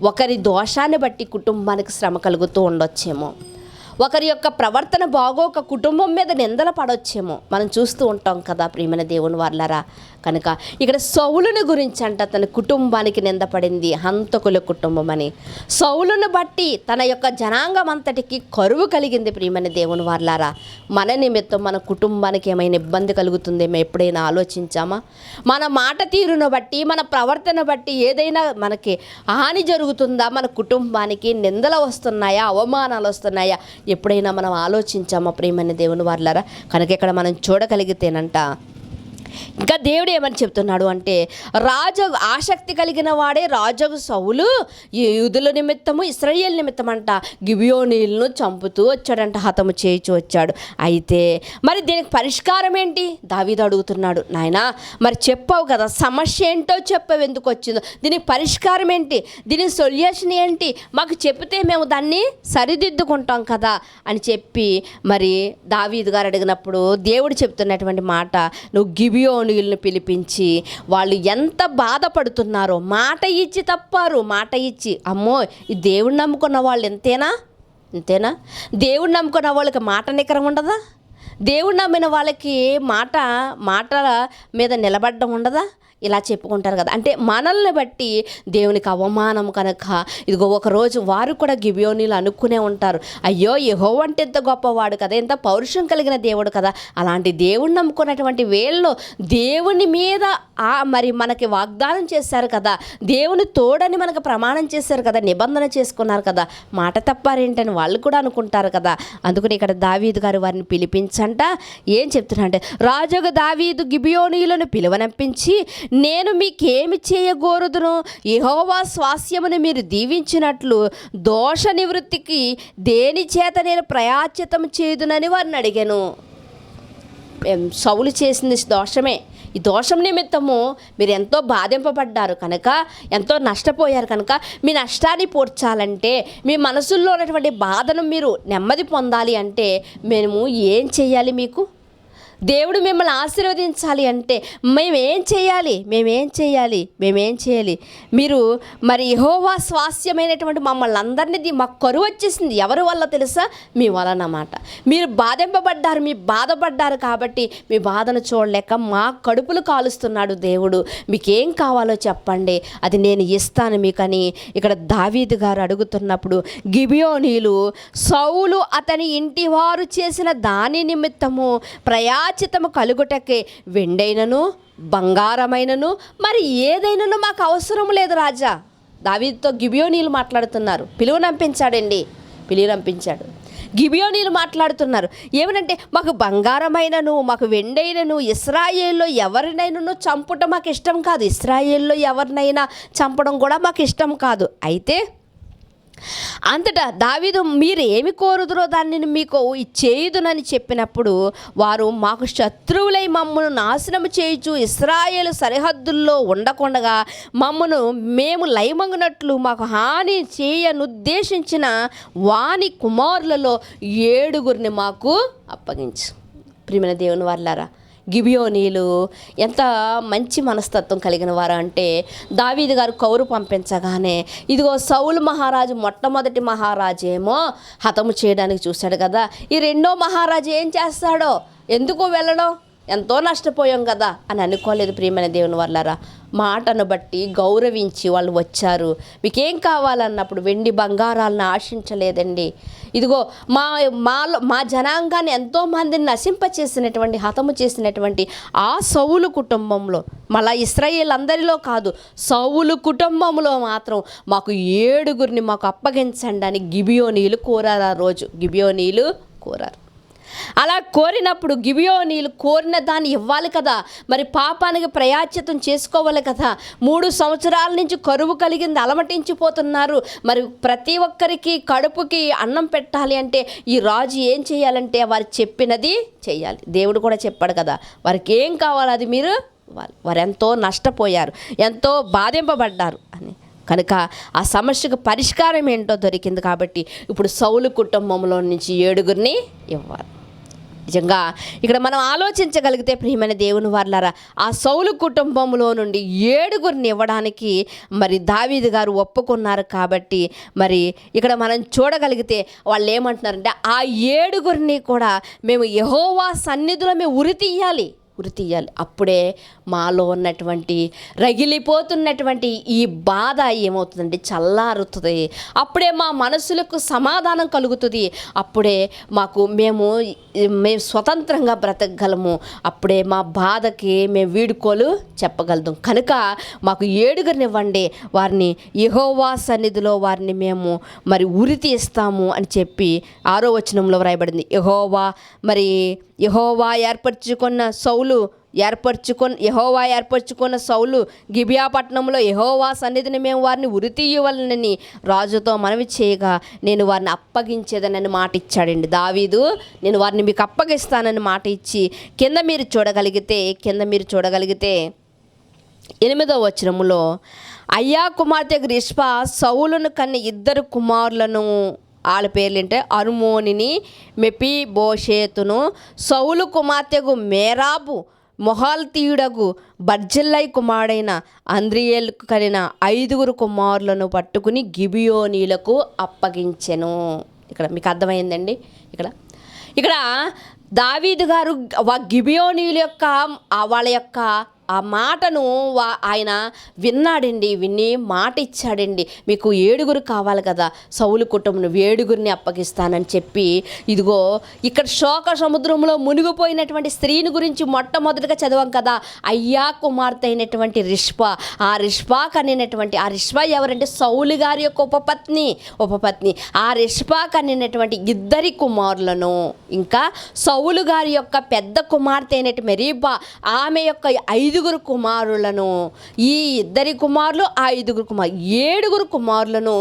[SPEAKER 1] ఒకరి దోషాన్ని బట్టి కుటుంబానికి శ్రమ కలుగుతూ ఉండొచ్చేమో, ఒకరి యొక్క ప్రవర్తన బాగోక కుటుంబం మీద నిందలు పడొచ్చేమో మనం చూస్తూ ఉంటాం కదా ప్రియమైన దేవుని వారలారా. కనుక ఇక్కడ సౌలుని గురించి అంట తన కుటుంబానికి నిందపడింది హంతకుల కుటుంబం అని. సౌలును బట్టి తన యొక్క జనాంగం అంతటికి కరువు కలిగింది. ప్రియమైన దేవుని వారలారా, మన నిమిత్తం మన కుటుంబానికి ఏమైనా ఇబ్బంది కలుగుతుందేమో ఎప్పుడైనా ఆలోచించామా? మన మాట తీరును బట్టి మన ప్రవర్తన బట్టి ఏదైనా మనకి హాని జరుగుతుందా? మన కుటుంబానికి నిందలు వస్తున్నాయా, అవమానాలు వస్తున్నాయా? ఎప్పుడైనా మనం ఆలోచించామా ప్రియమైన దేవుని వారలారా? కనుక ఇక్కడ మనం చూడగలిగితేనంట ఇంకా దేవుడు ఏమని చెప్తున్నాడు అంటే, రాజు ఆసక్తి కలిగిన వాడే రాజు సౌలు యూదుల నిమిత్తము ఇశ్రాయేలు నిమిత్తం అంట గిబియోనీయులను చంపుతూ వచ్చాడంట, హతము చేయించు వచ్చాడు. అయితే మరి దీనికి పరిష్కారం ఏంటి? దావీదు అడుగుతున్నాడు, నాయనా మరి చెప్పావు కదా, సమస్య ఏంటో చెప్పావు, ఎందుకు వచ్చిందో, దీనికి పరిష్కారం ఏంటి, దీనికి సొల్యూషన్ ఏంటి, మాకు చెప్తే మేము దాన్ని సరిదిద్దుకుంటాం కదా అని చెప్పి మరి దావీదు గారు అడిగినప్పుడు దేవుడు చెప్తున్నటువంటి మాట, నువ్వు గిబియోనీయులను పిలిపించి వాళ్ళు ఎంత బాధపడుతున్నారో, మాట ఇచ్చి తప్పారు, మాట ఇచ్చి, అమ్మో ఈ దేవుడిని నమ్ముకున్న వాళ్ళు ఇంతేనా? దేవుడిని నమ్ముకున్న వాళ్ళకి మాట నికరం ఉండదా? దేవుడు నమ్మిన వాళ్ళకి మాటల మీద నిలబడడం ఉండదా? ఇలా చెప్పుకుంటారు కదా. అంటే మనల్ని బట్టి దేవునికి అవమానం కనుక ఇదిగో ఒకరోజు వారు కూడా గిబియోనీలు అనుకునే ఉంటారు, అయ్యో యెహోవా అంటే ఎంత గొప్పవాడు కదా, ఎంత పౌరుషం కలిగిన దేవుడు కదా, అలాంటి దేవుడిని నమ్ముకున్నటువంటి వేళ్ళు దేవుని మీద మరి మనకి వాగ్దానం చేశారు కదా, దేవుని తోడని మనకు ప్రమాణం చేశారు కదా, నిబంధన చేసుకున్నారు కదా, మాట తప్పారేంటని వాళ్ళు కూడా అనుకుంటారు కదా. అందుకని ఇక్కడ దావీదు గారు వారిని పిలిపించంట ఏం చెప్తున్నా అంటే, రాజుగా దావీదు గిబియోనీయులను పిలువనంపించి, నేను మీకేమి చేయగోరుదును, యెహోవా స్వాస్యమును మీరు దీవించినట్లు దోష నివృత్తికి దేని చేత నేను ప్రయాచితం చేయుదునని వారిని అడిగాను. సౌలు చేసింది దోషమే. ఈ దోషం నిమిత్తము మీరు ఎంతో బాధింపబడ్డారు కనుక, ఎంతో నష్టపోయారు కనుక, మీ నష్టాన్ని పూడ్చాలంటే, మీ మనసుల్లో ఉన్నటువంటి బాధను మీరు నెమ్మది పొందాలి అంటే మేము ఏం చేయాలి? మీకు దేవుడు మిమ్మల్ని ఆశీర్వదించాలి అంటే మేమేం చేయాలి? మీరు మరి యెహోవా స్వాస్యమైనటువంటి మమ్మల్ని అందరినీ మాకు కరువు వచ్చేసింది. ఎవరి వల్ల తెలుసా? మీ వలనమాట. మీరు బాధింపబడ్డారు, మీ బాధపడ్డారు కాబట్టి మీ బాధను చూడలేక మా కడుపులు కాలుస్తున్నాడు దేవుడు. మీకేం కావాలో చెప్పండి, అది నేను ఇస్తాను మీకని ఇక్కడ దావీదు గారు అడుగుతున్నప్పుడు, గిబియోనీలు సౌలు అతని ఇంటి వారు చేసిన దాని నిమిత్తము ప్రయాచితము కలుగుటకే వెండైనను బంగారమైనను మరి ఏదైనాను మాకు అవసరం లేదు రాజా. దావీదుతో గిబియోనీలు మాట్లాడుతున్నారు. పిలువనంపించాడు. గిబియోనీలు మాట్లాడుతున్నారు ఏమనంటే, మాకు బంగారమైనను మాకు వెండైనను ఇశ్రాయేల్లో ఎవరినైనా చంపడం మాకు ఇష్టం కాదు, ఇశ్రాయేల్లో ఎవరినైనా చంపడం కూడా మాకు ఇష్టం కాదు. అయితే అంతటా దావీదు మీరు ఏమి కోరుదురో దానిని మీకు చేయుదునని చెప్పినప్పుడు, వారు మాకు శత్రువులై మమ్మను నాశనము చేయుచు ఇశ్రాయేలు సరిహద్దుల్లో ఉండకుండగా మమ్మను మేము లయమంగునట్లు మాకు హాని చేయనుద్దేశించిన వాని కుమారులలో 7 మాకు అప్పగించు. ప్రియమైన దేవుని వారలారా, గిబియోనీలు ఎంత మంచి మనస్తత్వం కలిగిన వారు అంటే, దావీదు గారు కౌరు పంపించగానే ఇదిగో సౌలు మహారాజు మొట్టమొదటి మహారాజు ఏమో హతము చేయడానికి చూశాడు కదా, ఈ రెండో మహారాజు ఏం చేస్తాడో, ఎందుకు వెళ్ళడం, ఎంతో నష్టపోయాం కదా అని అనుకోలేదు. ప్రియమైన దేవుని వారలారా, మాటను బట్టి గౌరవించి వాళ్ళు వచ్చారు. మీకేం కావాలన్నప్పుడు వెండి బంగారాలను ఆశించలేదండి. ఇదిగో మా జనాంగాన్ని ఎంతోమందిని నశింపచేసినటువంటి, హతము చేసినటువంటి ఆ సౌలు కుటుంబంలో, మళ్ళా ఇశ్రాయేల్ అందరిలో కాదు, సౌలు కుటుంబంలో మాత్రం మాకు 7 మాకు అప్పగించండి అని గిబియోనీలు కోరారు. ఆ రోజు గిబియోనీలు కోరారు. అలా కోరినప్పుడు గిబియోనీయులు కోరిన దాన్ని ఇవ్వాలి కదా, మరి పాపానికి ప్రయాశ్చితం చేసుకోవాలి కదా. 3 సంవత్సరాల నుంచి కరువు కలిగింది, అలమటించిపోతున్నారు. మరి ప్రతి ఒక్కరికి కడుపుకి అన్నం పెట్టాలి అంటే ఈ రాజు ఏం చేయాలంటే వారు చెప్పినది చేయాలి. దేవుడు కూడా చెప్పాడు కదా, వారికి ఏం కావాలో అది మీరు ఇవ్వాలి. వారు ఎంతో నష్టపోయారు, ఎంతో బాధింపబడ్డారు అని. కనుక ఆ సమస్యకు పరిష్కారం ఏంటో దొరికింది. కాబట్టి ఇప్పుడు సౌలు కుటుంబంలో నుంచి 7గురిని ఇవ్వాలి. నిజంగా ఇక్కడ మనం ఆలోచించగలిగితే ప్రియమైన దేవుని వారలారా, ఆ సౌలు కుటుంబంలో నుండి 7గురిని ఇవ్వడానికి మరి దావీదు గారు ఒప్పుకున్నారు. కాబట్టి మరి ఇక్కడ మనం చూడగలిగితే వాళ్ళు ఏమంటున్నారంటే, ఆ 7గురిని కూడా మేము యెహోవా సన్నిధిలో మేము ఉరి తీయాలి. అప్పుడే మాలో ఉన్నటువంటి రగిలిపోతున్నటువంటి ఈ బాధ ఏమవుతుందంటే చల్లారుతుంది. అప్పుడే మా మనసులకు సమాధానం కలుగుతుంది. అప్పుడే మేము స్వతంత్రంగా బ్రతకగలము. అప్పుడే మా బాధకి మేము వీడుకోలు చెప్పగలుగుతాం. కనుక మాకు 7గురిని ఇవ్వండి, వారిని యెహోవా సన్నిధిలో వారిని మేము మరి ఉరి తీస్తాము అని చెప్పి 6వ వచనంలో వ్రాయబడింది. యెహోవా ఏర్పరచుకున్న సౌలు గిబియా పట్టణంలో యెహోవా సన్నిధిని మేము వారిని ఉరి తీయవలనని రాజుతో మనవి చేయగా, నేను వారిని అప్పగించేదనని మాట ఇచ్చాడండి దావీదు. నేను వారిని మీకు అప్పగిస్తానని మాట ఇచ్చి కింద మీరు చూడగలిగితే 8వ వచనములో, అయ్యా కుమార్తె రిష్పా సౌలును కన్న 2 కుమారులను, వాళ్ళ పేర్లేంటే అర్మోనిని మెఫీబోషెతును, సౌలు కుమార్తెకు మేరాబు మొహాల్తీయుడగు బర్జిల్లై కుమారుడైన అంద్రియేలుకు కలిగిన 5 కుమారులను పట్టుకుని గిబియోనీలకు అప్పగించెను. ఇక్కడ మీకు అర్థమైందండి. ఇక్కడ దావీదు గారు గిబియోనీయుల యొక్క వాళ్ళ యొక్క ఆ మాటను ఆయన విన్నాడండి. విని మాట ఇచ్చాడండి, మీకు 7 కావాలి కదా, సౌలు కుటుంబం 7గురిని అప్పగిస్తానని చెప్పి, ఇదిగో ఇక్కడ శోక సముద్రంలో మునిగిపోయినటువంటి స్త్రీని గురించి మొట్టమొదటిగా చదివాం కదా. అయ్యా కుమార్తె అయినటువంటి రిష్పా, ఆ రిష్పాకు అనేటువంటి ఆ రిష్పా ఎవరంటే సౌలు గారి యొక్క ఉపపత్ని. ఆ రిష్పాకు అనేటువంటి 2 కుమారులను, ఇంకా సౌలు గారి యొక్క పెద్ద కుమార్తె అయినటువంటి మెరీబా ఆమె యొక్క 5 కుమారులను, ఈ 2 కుమారులు ఆ 5 కుమారులు 7 కుమారులను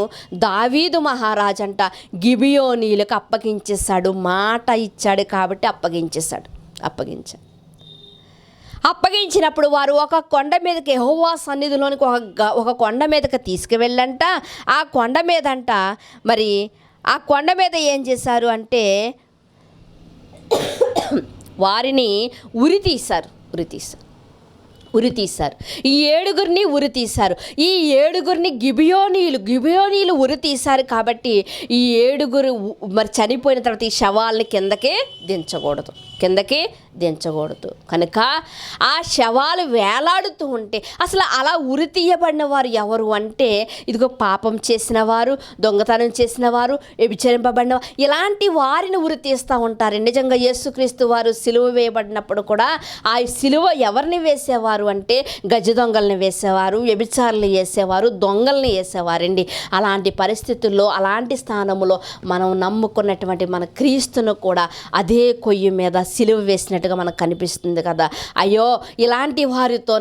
[SPEAKER 1] దావీదు మహారాజంట గిబియోనీలకు అప్పగించేశాడు. మాట ఇచ్చాడు కాబట్టి అప్పగించినప్పుడు వారు ఒక కొండ మీదకి యెహోవా సన్నిధిలోనికి ఒక కొండ మీదకి తీసుకువెళ్ళంట. ఆ కొండ మీద ఏం చేశారు అంటే వారిని ఉరి తీశారు. ఈ 7గురిని ఉరి తీశారు. ఈ 7గురిని గిబియోనీయులు ఉరి తీశారు. కాబట్టి ఈ 7 మరి చనిపోయిన తర్వాత ఈ శవాల్ని కిందకి దించకూడదు. కనుక ఆ శవాలు వేలాడుతూ ఉంటే అసలు అలా ఉరి తీయబడిన వారు ఎవరు అంటే, ఇదిగో పాపం చేసిన వారు, దొంగతనం చేసిన వారు, వ్యభిచరింపబడిన ఇలాంటి వారిని ఉరి తీస్తూ ఉంటారు. నిజంగా యేసుక్రీస్తు వారు సిలువ వేయబడినప్పుడు కూడా ఆ సిలువ ఎవరిని వేసేవారు అంటే గజ దొంగల్ని వేసేవారు, వ్యభిచారులు వేసేవారు, దొంగల్ని వేసేవారండి. అలాంటి పరిస్థితుల్లో, అలాంటి స్థానంలో మనం నమ్ముకున్నటువంటి మన క్రీస్తును కూడా అదే కొయ్యి మీద సిలువ వేసినట్టుగా మనకు కనిపిస్తుంది కదా. అయ్యో ఇలాంటి వారితో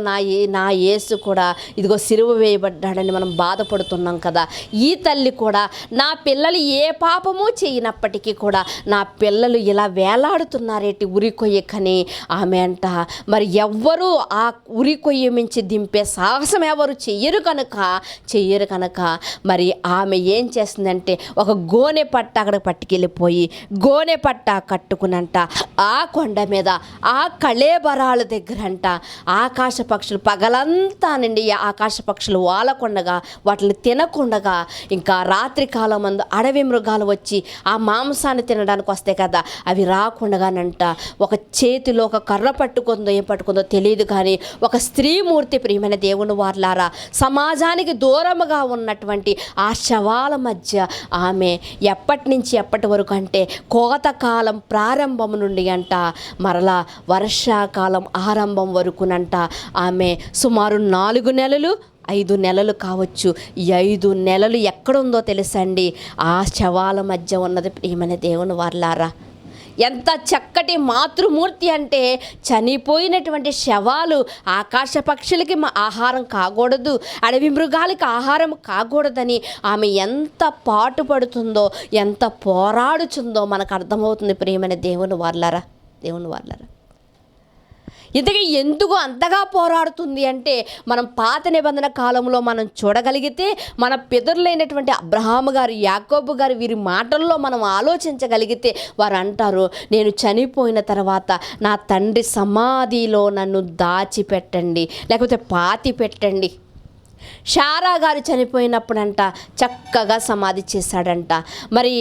[SPEAKER 1] నా యేసు కూడా ఇదిగో సిలువ వేయబడ్డాడని మనం బాధపడుతున్నాం కదా. ఈ తల్లి కూడా నా పిల్లలు ఏ పాపము చేయనప్పటికీ కూడా నా పిల్లలు ఇలా వేలాడుతున్నారేటి ఉరి కొయ్యకని ఆమె అంట. మరి ఎవ్వరూ ఆ ఉరి కొయ్య మించి దింపే సాహసం ఎవరు చెయ్యరు కనుక మరి ఆమె ఏం చేస్తుందంటే ఒక గోనె పట్ట అక్కడ పట్టుకెళ్ళిపోయి గోనె పట్ట కట్టుకునంట ఆ కొండ మీద ఆ కళేబరాల దగ్గరంట ఆకాశ పక్షులు పగలంతానండి ఆకాశ పక్షులు వాలకుండగా వాటిని తినకుండగా ఇంకా రాత్రి కాలం మందు అడవి మృగాలు వచ్చి ఆ మాంసాన్ని తినడానికి వస్తాయి కదా, అవి రాకుండగానంట ఒక చేతిలో ఒక కర్ర పట్టుకుందో ఏం పట్టుకుందో తెలియదు కానీ ఒక స్త్రీమూర్తి ప్రియమైన దేవుని వారలారా సమాజానికి దూరముగా ఉన్నటువంటి ఆ శవాల మధ్య ఆమె ఎప్పటి నుంచి ఎప్పటి వరకు అంటే కోతకాలం ప్రారంభం నుండి అంట మరలా వర్షాకాలం ఆరంభం వరకునంట ఆమె సుమారు 4 నెలలు 5 నెలలు కావచ్చు. ఈ 5 నెలలు ఎక్కడుందో తెలుసండి, ఆ శవాల మధ్య ఉన్నది ప్రియమైన దేవుని వారలారా. ఎంత చక్కటి మాతృమూర్తి అంటే చనిపోయినటువంటి శవాలు ఆకాశ పక్షులకి ఆహారం కాకూడదు, అడవి మృగాలకి ఆహారం కాకూడదని ఆమె ఎంత పాటుపడుతుందో, ఎంత పోరాడుతుందో మనకు అర్థమవుతుంది ప్రియమైన దేవుని వారలారా. ఇంతకీ ఎందుకు అంతగా పోరాడుతుంది అంటే, మనం పాత నిబంధన కాలంలో మనం చూడగలిగితే, మన పితరులైనటువంటి అబ్రహాము గారు, యాకోబు గారు వీరి మాటల్లో మనం ఆలోచించగలిగితే వారు అంటారు, నేను చనిపోయిన తర్వాత నా తండ్రి సమాధిలో నన్ను దాచిపెట్టండి, లేకపోతే పాతి పెట్టండి. శారా గారు చనిపోయినప్పుడంట చక్కగా సమాధి చేశాడంట. మరి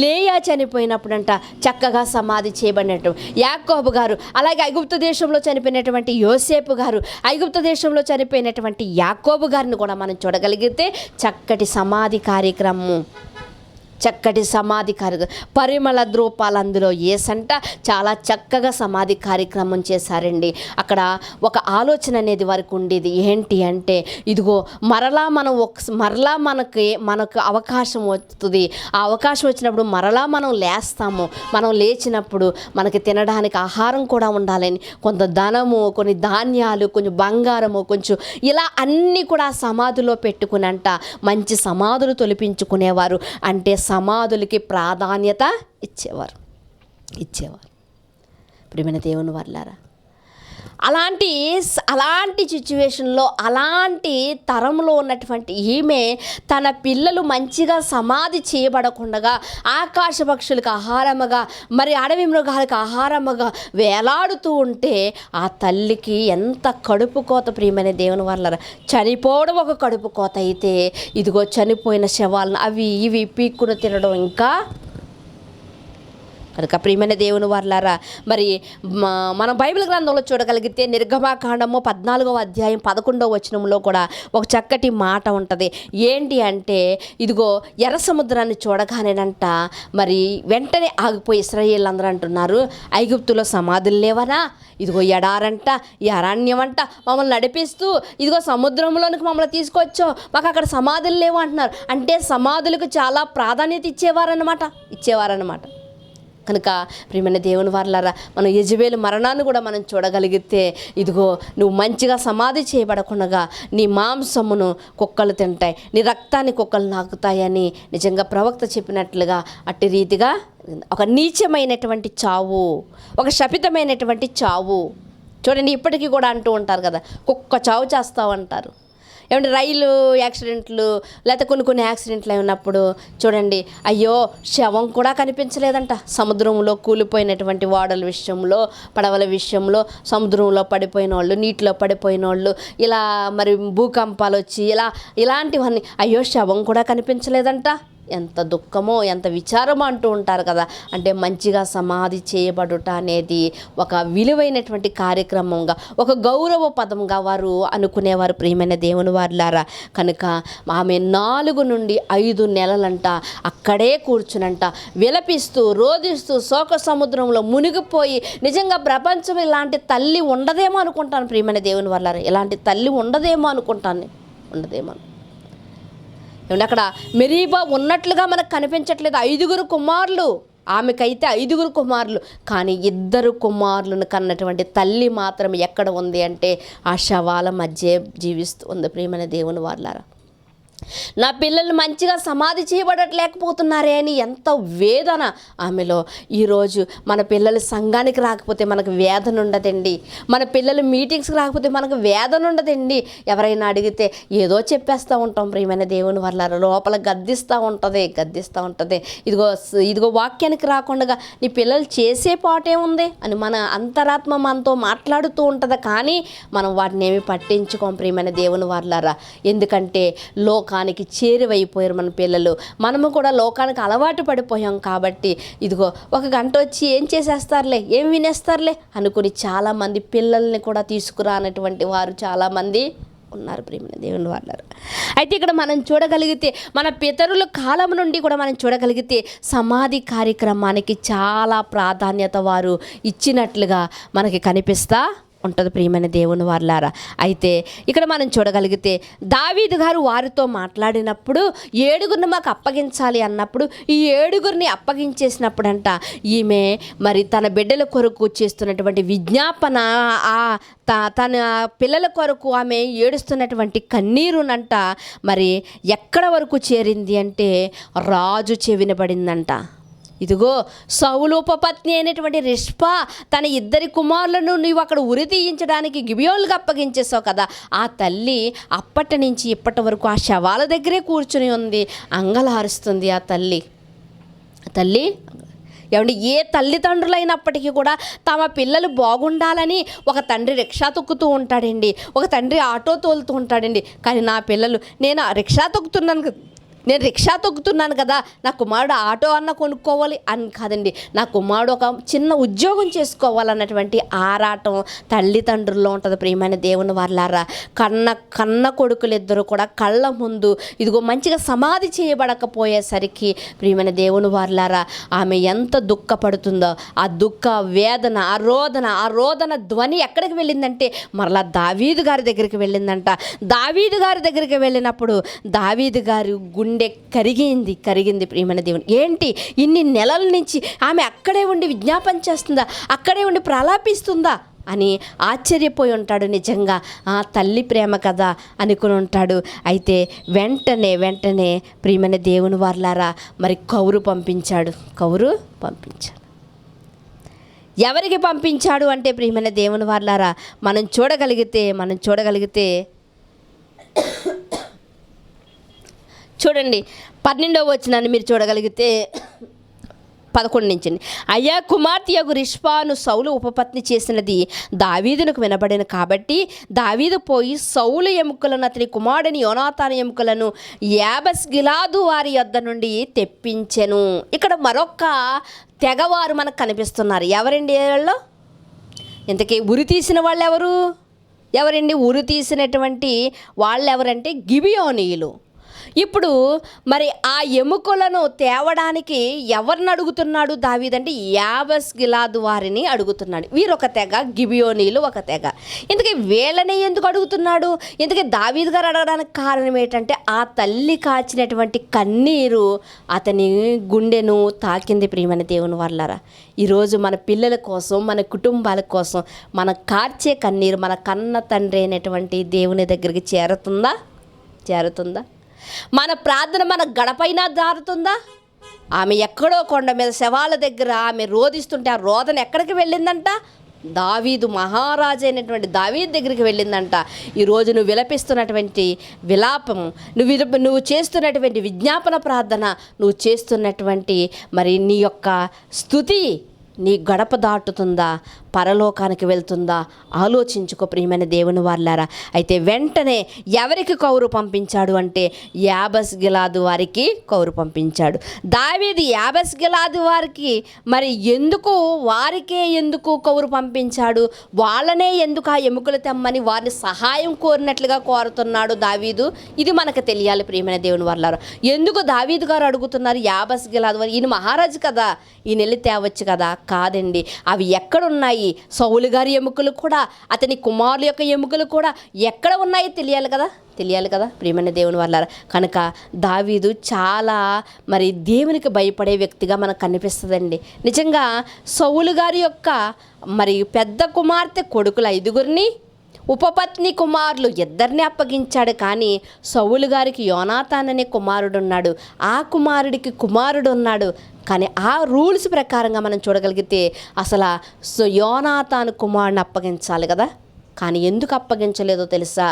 [SPEAKER 1] లేయా చనిపోయినప్పుడంట చక్కగా సమాధి చేయబడినట్టు యాకోబు గారు, అలాగే ఐగుప్తు దేశంలో చనిపోయినటువంటి యోసేపు గారు, ఐగుప్తు దేశంలో చనిపోయినటువంటి యాకోబు గారిని కూడా మనం చూడగలిగితే చక్కటి సమాధి కార్యక్రమం, పరిమళ ద్రూపాలు అందులో వేసంట చాలా చక్కగా సమాధి కార్యక్రమం చేశారండి. అక్కడ ఒక ఆలోచన అనేది వారికి ఉండేది. ఏంటి అంటే, ఇదిగో మరలా మనకు అవకాశం వస్తుంది, ఆ అవకాశం వచ్చినప్పుడు మరలా మనం లేస్తాము, మనం లేచినప్పుడు మనకి తినడానికి ఆహారం కూడా ఉండాలని కొంత ధనము, కొన్ని ధాన్యాలు, కొంచెం బంగారము, కొంచెం ఇలా అన్నీ కూడా సమాధిలో పెట్టుకునంట మంచి సమాధులు తొలిపించుకునేవారు. అంటే సమాధులకి ప్రాధాన్యత ఇచ్చేవారు. ప్రియమైన దేవుని వర్లారా, అలాంటి సిచ్యువేషన్లో, అలాంటి తరంలో ఉన్నటువంటి ఈమె తన పిల్లలు మంచిగా సమాధి చేయబడకుండా ఆకాశ పక్షులకు ఆహారముగా, మరి అడవి మృగాలకు ఆహారముగా వేలాడుతూ ఉంటే ఆ తల్లికి ఎంత కడుపు కోత. ప్రియమైన దేవుని వల్ల చనిపోవడం ఒక కడుపు కోత అయితే, ఇదిగో చనిపోయిన శవాలను అవి ఇవి పీక్కుని తినడం ఇంకా. కనుక ప్రియమైన దేవుని వారలారా, మరి మనం బైబిల్ గ్రంథంలో చూడగలిగితే నిర్గమాకాండము 14వ అధ్యాయం 11వ వచనంలో కూడా ఒక చక్కటి మాట ఉంటుంది. ఏంటి అంటే, ఇదిగో ఎర్ర సముద్రాన్ని చూడగానేనంట మరి వెంటనే ఆగిపోయి ఇశ్రాయేలు అందరూ అంటున్నారు, ఐగుప్తులో సమాధులు లేవనా, ఇదిగో ఎడారంట, ఈ అరణ్యం అంట మమ్మల్ని నడిపిస్తూ ఇదిగో సముద్రంలోనికి మమ్మల్ని తీసుకొచ్చావు, మాకు అక్కడ సమాధులు లేవు అంటున్నారు. అంటే సమాధులకు చాలా ప్రాధాన్యత ఇచ్చేవారన్నమాట. కనుక ప్రియమైన దేవుని వారలారా, మనం యెజబెలు మరణాన్ని కూడా మనం చూడగలిగితే, ఇదిగో నువ్వు మంచిగా సమాధి చేయబడకుండా నీ మాంసమును కుక్కలు తింటాయి, నీ రక్తాన్ని కుక్కలు నాకుతాయని నిజంగా ప్రవక్త చెప్పినట్లుగా అట్టి రీతిగా ఒక నీచమైనటువంటి చావు, ఒక శపితమైనటువంటి చావు. చూడండి, ఇప్పటికీ కూడా అంటూ ఉంటారు కదా, కుక్క చావు చేస్తామంటారు. ఏమంటే రైలు యాక్సిడెంట్లు లేకపోతే కొన్ని యాక్సిడెంట్లు అయినప్పుడు చూడండి, అయ్యో శవం కూడా కనిపించలేదంట. సముద్రంలో కూలిపోయినటువంటి ఓడల విషయంలో, పడవల విషయంలో, సముద్రంలో పడిపోయిన వాళ్ళు, నీటిలో పడిపోయిన వాళ్ళు, ఇలా మరి భూకంపాలు వచ్చి ఇలాంటివన్నీ, అయ్యో శవం కూడా కనిపించలేదంట. ఎంత దుఃఖమో, ఎంత విచారమో అంటూ ఉంటారు కదా. అంటే మంచిగా సమాధి చేయబడుట అనేది ఒక విలువైనటువంటి కార్యక్రమంగా, ఒక గౌరవ పదంగా వారు అనుకునేవారు. ప్రియమైన దేవుని వారులారా, కనుక ఆమె 4 నుండి 5 నెలలంట అక్కడే కూర్చునంట విలపిస్తూ, రోధిస్తూ, శోక సముద్రంలో మునిగిపోయి, నిజంగా ప్రపంచం ఇలాంటి తల్లి ఉండదేమో అనుకుంటాను. ప్రియమైన దేవుని వారులారా, ఇలాంటి తల్లి ఉండదేమో. ఏమంటే అక్కడ మెరీబా ఉన్నట్లుగా మనకు కనిపించట్లేదు. 5 కుమారులు, ఆమెకైతే 5 కుమారులు, కానీ 2 కుమారులను కన్నటువంటి తల్లి మాత్రం ఎక్కడ ఉంది అంటే ఆ శవాల మధ్య జీవిస్తూ ఉంది. ప్రియమైన దేవుని వారలారా, నా పిల్లలు మంచిగా సమాధి చేయబడలేకపోతున్నారే అని ఎంత వేదన ఆమెలో. ఈరోజు మన పిల్లలు సంఘానికి రాకపోతే మనకు వేదన ఉండదండి, మన పిల్లలు మీటింగ్స్కి రాకపోతే మనకు వేదన ఉండదండి. ఎవరైనా అడిగితే ఏదో చెప్పేస్తూ ఉంటాం. ప్రియమైన దేవుని వల్ల లోపల గద్దిస్తూ ఉంటుంది. ఇదిగో వాక్యానికి రాకుండా నీ పిల్లలు చేసే పాటే ఉంది అని మన అంతరాత్మ మనతో మాట్లాడుతూ ఉంటుంది. కానీ మనం వాటిని ఏమి పట్టించుకోం. ప్రియమైన దేవుని వారలారా, ఎందుకంటే లోకానికి చేరువైపోయారు మన పిల్లలు. మనము కూడా లోకానికి అలవాటు పడిపోయాం కాబట్టి ఇదిగో 1 గంట వచ్చి ఏం చేసేస్తారులే, ఏం వినేస్తారులే అనుకుని చాలామంది పిల్లల్ని కూడా తీసుకురానటువంటి వారు చాలామంది ఉన్నారు. ప్రియమైన దేవుని వారలారా, అయితే ఇక్కడ మనం చూడగలిగితే, మన పితరుల కాలం నుండి కూడా మనం చూడగలిగితే సమాధి కార్యక్రమానికి చాలా ప్రాధాన్యత వారు ఇచ్చినట్లుగా మనకి కనిపిస్తూ ఉంటుంది ప్రియమైన దేవుని వారలారా. అయితే ఇక్కడ మనం చూడగలిగితే దావీదు గారు వారితో మాట్లాడినప్పుడు 7 మాకు అప్పగించాలి అన్నప్పుడు ఈ 7 అప్పగించేసినప్పుడంట ఈమె మరి తన బిడ్డల కొరకు చేస్తున్నటువంటి విజ్ఞాపన తన పిల్లల కొరకు ఆమె ఏడుస్తున్నటువంటి కన్నీరునంట మరి ఎక్కడ వరకు చేరింది అంటే రాజు చెవిన పడిందంట. ఇదిగో సౌలు ఉపపత్ని అయినటువంటి రిష్పా తన 2 కుమారులను నీవు అక్కడ ఉరి తీయించడానికి గిబియోనులకు అప్పగించేసావు కదా. ఆ తల్లి అప్పటి నుంచి ఇప్పటి వరకు ఆ శవాల దగ్గరే కూర్చుని ఉంది, అంగలారుస్తుంది ఆ తల్లి. ఏమంటే ఏ తల్లిదండ్రులైనప్పటికీ కూడా తమ పిల్లలు బాగుండాలని ఒక తండ్రి రిక్షా తొక్కుతూ ఉంటాడండి, ఒక తండ్రి ఆటో తోలుతూ ఉంటాడండి. కానీ నా పిల్లలు నేను రిక్షా తొక్కుతున్నాను కదా, నా కుమారుడు ఆటో అన్న కొనుక్కోవాలి అని కాదండి, నా కుమారుడు ఒక చిన్న ఉద్యోగం చేసుకోవాలన్నటువంటి ఆరాటం తల్లిదండ్రుల్లో ఉంటుంది ప్రియమైన దేవుని వారలారా. కన్న కొడుకులిద్దరూ కూడా కళ్ళ ముందు ఇదిగో మంచిగా సమాధి చేయబడకపోయేసరికి ప్రియమైన దేవుని వారలారా ఆమె ఎంత దుఃఖపడుతుందో, ఆ దుఃఖ వేదన ఆ రోదన ధ్వని ఎక్కడికి వెళ్ళిందంటే మరలా దావీదు గారి దగ్గరికి వెళ్ళిందంట. దావీదు గారి దగ్గరికి వెళ్ళినప్పుడు దావీదు గారి గుండె కరిగింది ప్రియమైన దేవుని. ఏంటి ఇన్ని నెలల నుంచి ఆమె అక్కడే ఉండి విజ్ఞాపన చేస్తుందా, అక్కడే ఉండి ప్రలాపిస్తుందా అని ఆశ్చర్యపోయి ఉంటాడు. నిజంగా ఆ తల్లి ప్రేమ కదా అనుకుని ఉంటాడు. అయితే వెంటనే ప్రియమైన దేవుని వారలారా మరి కౌరు పంపించాడు. ఎవరికి పంపించాడు అంటే ప్రియమైన దేవుని వారలారా మనం చూడగలిగితే చూడండి 12వ వచనాన్ని మీరు చూడగలిగితే 11 నుంచి, అయ్యా కుమార్తెయగు రిష్పాను సౌలు ఉపపత్ని చేసినది దావీదునకు వినబడిన కాబట్టి దావీదు పోయి సౌలు ఎముకలను అతని కుమారుడిని యోనాతాను ఎముకలను యాబేష్గిలాదు వారి యొద్ద నుండి తెప్పించెను. ఇక్కడ మరొక తెగవారు మనకు కనిపిస్తున్నారు. ఎవరండి వాళ్ళు? ఇంతకీ ఉరి తీసిన వాళ్ళు ఎవరండి? ఉరి తీసినటువంటి వాళ్ళు ఎవరంటే గిబియోనీయులు. ఇప్పుడు మరి ఆ ఎముకలను తేవడానికి ఎవరిని అడుగుతున్నాడు దావీదు అంటే యాబేష్గిలాదు వారిని అడుగుతున్నాడు. వీరొక తెగ, గిబియోనీలు ఒక తెగ. ఇందుకే వీళ్ళని ఎందుకు అడుగుతున్నాడు? ఇందుకే దావీదు గారు అడగడానికి కారణం ఏంటంటే ఆ తల్లి కాచినటువంటి కన్నీరు అతని గుండెను తాకింది ప్రియమైన దేవుని వారలారా. ఈరోజు మన పిల్లల కోసం, మన కుటుంబాల కోసం మన కార్చే కన్నీరు మన కన్న తండ్రి అయినటువంటి దేవుని దగ్గరికి చేరుతుందా? మన ప్రార్థన మన గడపైన జారుతుందా? ఆమె ఎక్కడో కొండ మీద శవాల దగ్గర ఆమె రోదిస్తుంటే ఆ రోదన ఎక్కడికి వెళ్ళిందంట? దావీదు మహారాజు అయినటువంటి దావీదు దగ్గరికి వెళ్ళిందంట. ఈరోజు నువ్వు విలపిస్తున్నటువంటి విలాపము, నువ్వు చేస్తున్నటువంటి విజ్ఞాపన ప్రార్థన, నువ్వు చేస్తున్నటువంటి మరి నీ యొక్క స్తుతి నీ గడప దాటుతుందా, పరలోకానికి వెళ్తుందా? ఆలోచించుకో ప్రియమైన దేవుని వారలారా. అయితే వెంటనే ఎవరికి కౌరు పంపించాడు అంటే యాబేష్గిలాదు వారికి కౌరు పంపించాడు. దావీదు యాబేష్గిలాదు వారికి మరి వారికే ఎందుకు కౌరు పంపించాడు? వాళ్ళనే ఎందుకు ఆ ఎముకలు తెమ్మని వారిని సహాయం కోరినట్లుగా కోరుతున్నాడు దావీదు? ఇది మనకు తెలియాలి ప్రియమైన దేవుని వారలారా. ఎందుకు దావీదు గారు అడుగుతున్నారు యాబేష్గిలాదు వారు? ఈయన మహారాజు కదా, ఈయన వెళ్ళి తేవచ్చు కదా? కాదండి, అవి ఎక్కడున్నాయి? సౌలు గారి ఎముకలు కూడా, అతని కుమారుల యొక్క ఎముకలు కూడా ఎక్కడ ఉన్నాయి తెలియాలి కదా ప్రియమైన దేవుని వారలారా. కనుక దావీదు చాలా మరి దేవునికి భయపడే వ్యక్తిగా మనకు కనిపిస్తుందండి. నిజంగా సౌలు గారి యొక్క మరి పెద్ద కుమార్తె కొడుకులు 5 ఉపపత్ని కుమారులు 2 అప్పగించాడు. కానీ సౌలు గారికి యోనాతాన్ అనే కుమారుడు ఉన్నాడు, ఆ కుమారుడికి కుమారుడు ఉన్నాడు. కానీ ఆ రూల్స్ ప్రకారంగా మనం చూడగలిగితే అసలు యోనాతాను కుమారుడిని అప్పగించాలి కదా. కానీ ఎందుకు అప్పగించలేదో తెలుసా?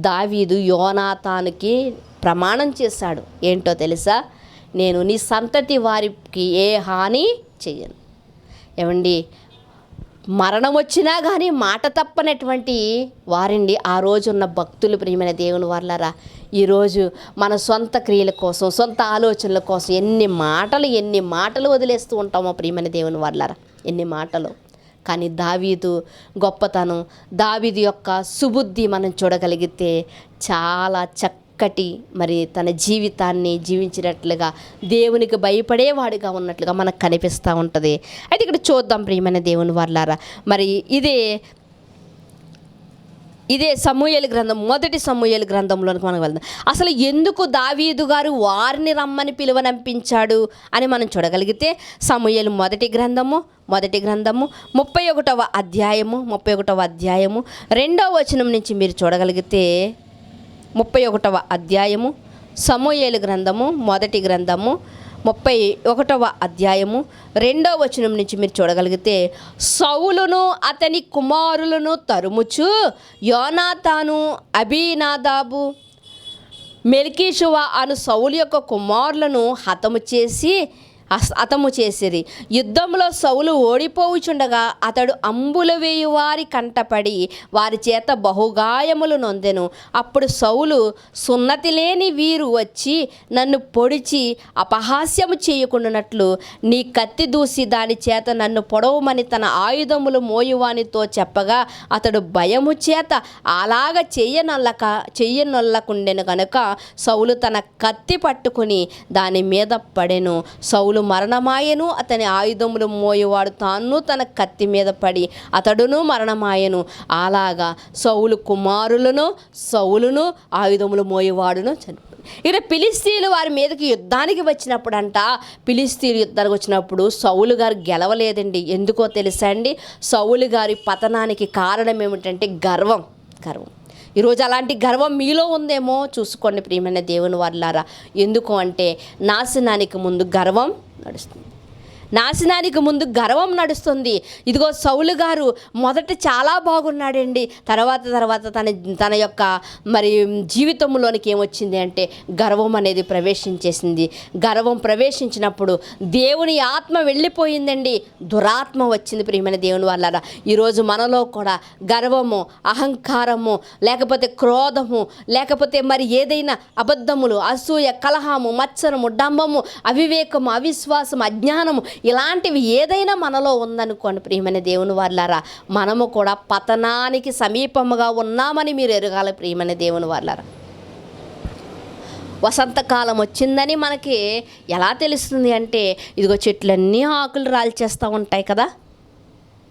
[SPEAKER 1] దావీదు యోనాతానుకి ప్రమాణం చేశాడు. ఏంటో తెలుసా? నేను నీ సంతతి వారికి ఏ హాని చెయ్యను. ఏమండి, మరణం వచ్చినా కానీ మాట తప్పనటువంటి వారండి ఆ రోజు ఉన్న భక్తులు ప్రియమైన దేవుని వారలారా. ఈరోజు మన సొంత క్రియల కోసం, సొంత ఆలోచనల కోసం ఎన్ని మాటలు వదిలేస్తూ ఉంటామో ప్రియమైన దేవుని వారలారా, ఎన్ని మాటలు. కానీ దావీదు గొప్పతనం, దావీదు యొక్క సుబుద్ధి మనం చూడగలిగితే చాలా చక్కటి మరి తన జీవితాన్ని జీవించినట్లుగా, దేవునికి భయపడేవాడిగా ఉన్నట్లుగా మనకు కనిపిస్తూ ఉంటుంది. అయితే ఇక్కడ చూద్దాం ప్రియమైన దేవుని వారలారా. మరి ఇదే ఇదే సమూయేలు గ్రంథం, మొదటి సమూయేలు గ్రంథంలోనికి మనం వెళ్దాం. అసలు ఎందుకు దావీదు గారు వారిని రమ్మని పిలువనంపించాడు అని మనం చూడగలిగితే సమూయేలు మొదటి గ్రంథము 31వ అధ్యాయము 2వ వచనం నుంచి మీరు చూడగలిగితే 31వ అధ్యాయము సమూయేలు గ్రంథము మొదటి గ్రంథము 31వ అధ్యాయము 2వ వచనం నుంచి మీరు చూడగలిగితే, సౌలును అతని కుమారులను తరుముచు యోనాతాను, అబీనాదాబు, మెల్కీషువ అను సౌలు యొక్క కుమారులను హతము చేసిరి. యుద్ధంలో సౌలు ఓడిపోవుచుండగా అతడు అంబుల వేయువారి కంటపడి వారి చేత బహుగాయములు నొందెను. అప్పుడు సౌలు, సున్నతి లేని వీరు వచ్చి నన్ను పొడిచి అపహాస్యము చేయకుండానట్లు నీ కత్తి దూసి దాని చేత నన్ను పొడవమని తన ఆయుధములు మోయువానితో చెప్పగా అతడు భయము చేత అలాగ చెయ్యనొల్లకుండెను కనుక సౌలు తన కత్తి పట్టుకుని దాని మీద పడెను. సౌలు మరణమాయను, అతని ఆయుధములు మోయేవాడు తాను తన కత్తి మీద పడి అతడును మరణమాయను. అలాగా సౌలును ఆయుధములు మోయేవాడును చనిపోయాడు. ఇక్కడ ఫిలిస్తీన్లు వారి మీదకి యుద్ధానికి వచ్చినప్పుడు సౌలు గారు గెలవలేదండి. ఎందుకో తెలుసా అండి? సౌలు గారి పతనానికి కారణం ఏమిటంటే గర్వం. ఈరోజు అలాంటి గర్వం మీలో ఉందేమో చూసుకోండి ప్రియమైన దేవుని వారలారా. ఎందుకు అంటే నాశనానికి ముందు గర్వం నడుస్తుంది. ఇదిగో సౌలు గారు మొదట చాలా బాగున్నాడండి. తర్వాత తన యొక్క మరి జీవితంలోనికి ఏమొచ్చింది అంటే గర్వం అనేది ప్రవేశించేసింది. గర్వం ప్రవేశించినప్పుడు దేవుని ఆత్మ వెళ్ళిపోయిందండి, దురాత్మ వచ్చింది. ప్రియమైన దేవుని వాళ్ళారా, ఈరోజు మనలో కూడా గర్వము, అహంకారము, లేకపోతే క్రోధము, లేకపోతే మరి ఏదైనా అబద్ధములు, అసూయ, కలహము, మత్సరము, డంబము, అవివేకము, అవిశ్వాసము, అజ్ఞానము, ఇలాంటివి ఏదైనా మనలో ఉందనుకోండి ప్రియమైన దేవుని వారలారా, మనము కూడా పతనానికి సమీపముగా ఉన్నామని మీరు ఎరగాలి ప్రియమైన దేవుని వారలారా. వసంతకాలం వచ్చిందని మనకి ఎలా తెలుస్తుంది అంటే, ఇదిగో చెట్లన్నీ ఆకులు రాల్చేస్తూ ఉంటాయి కదా,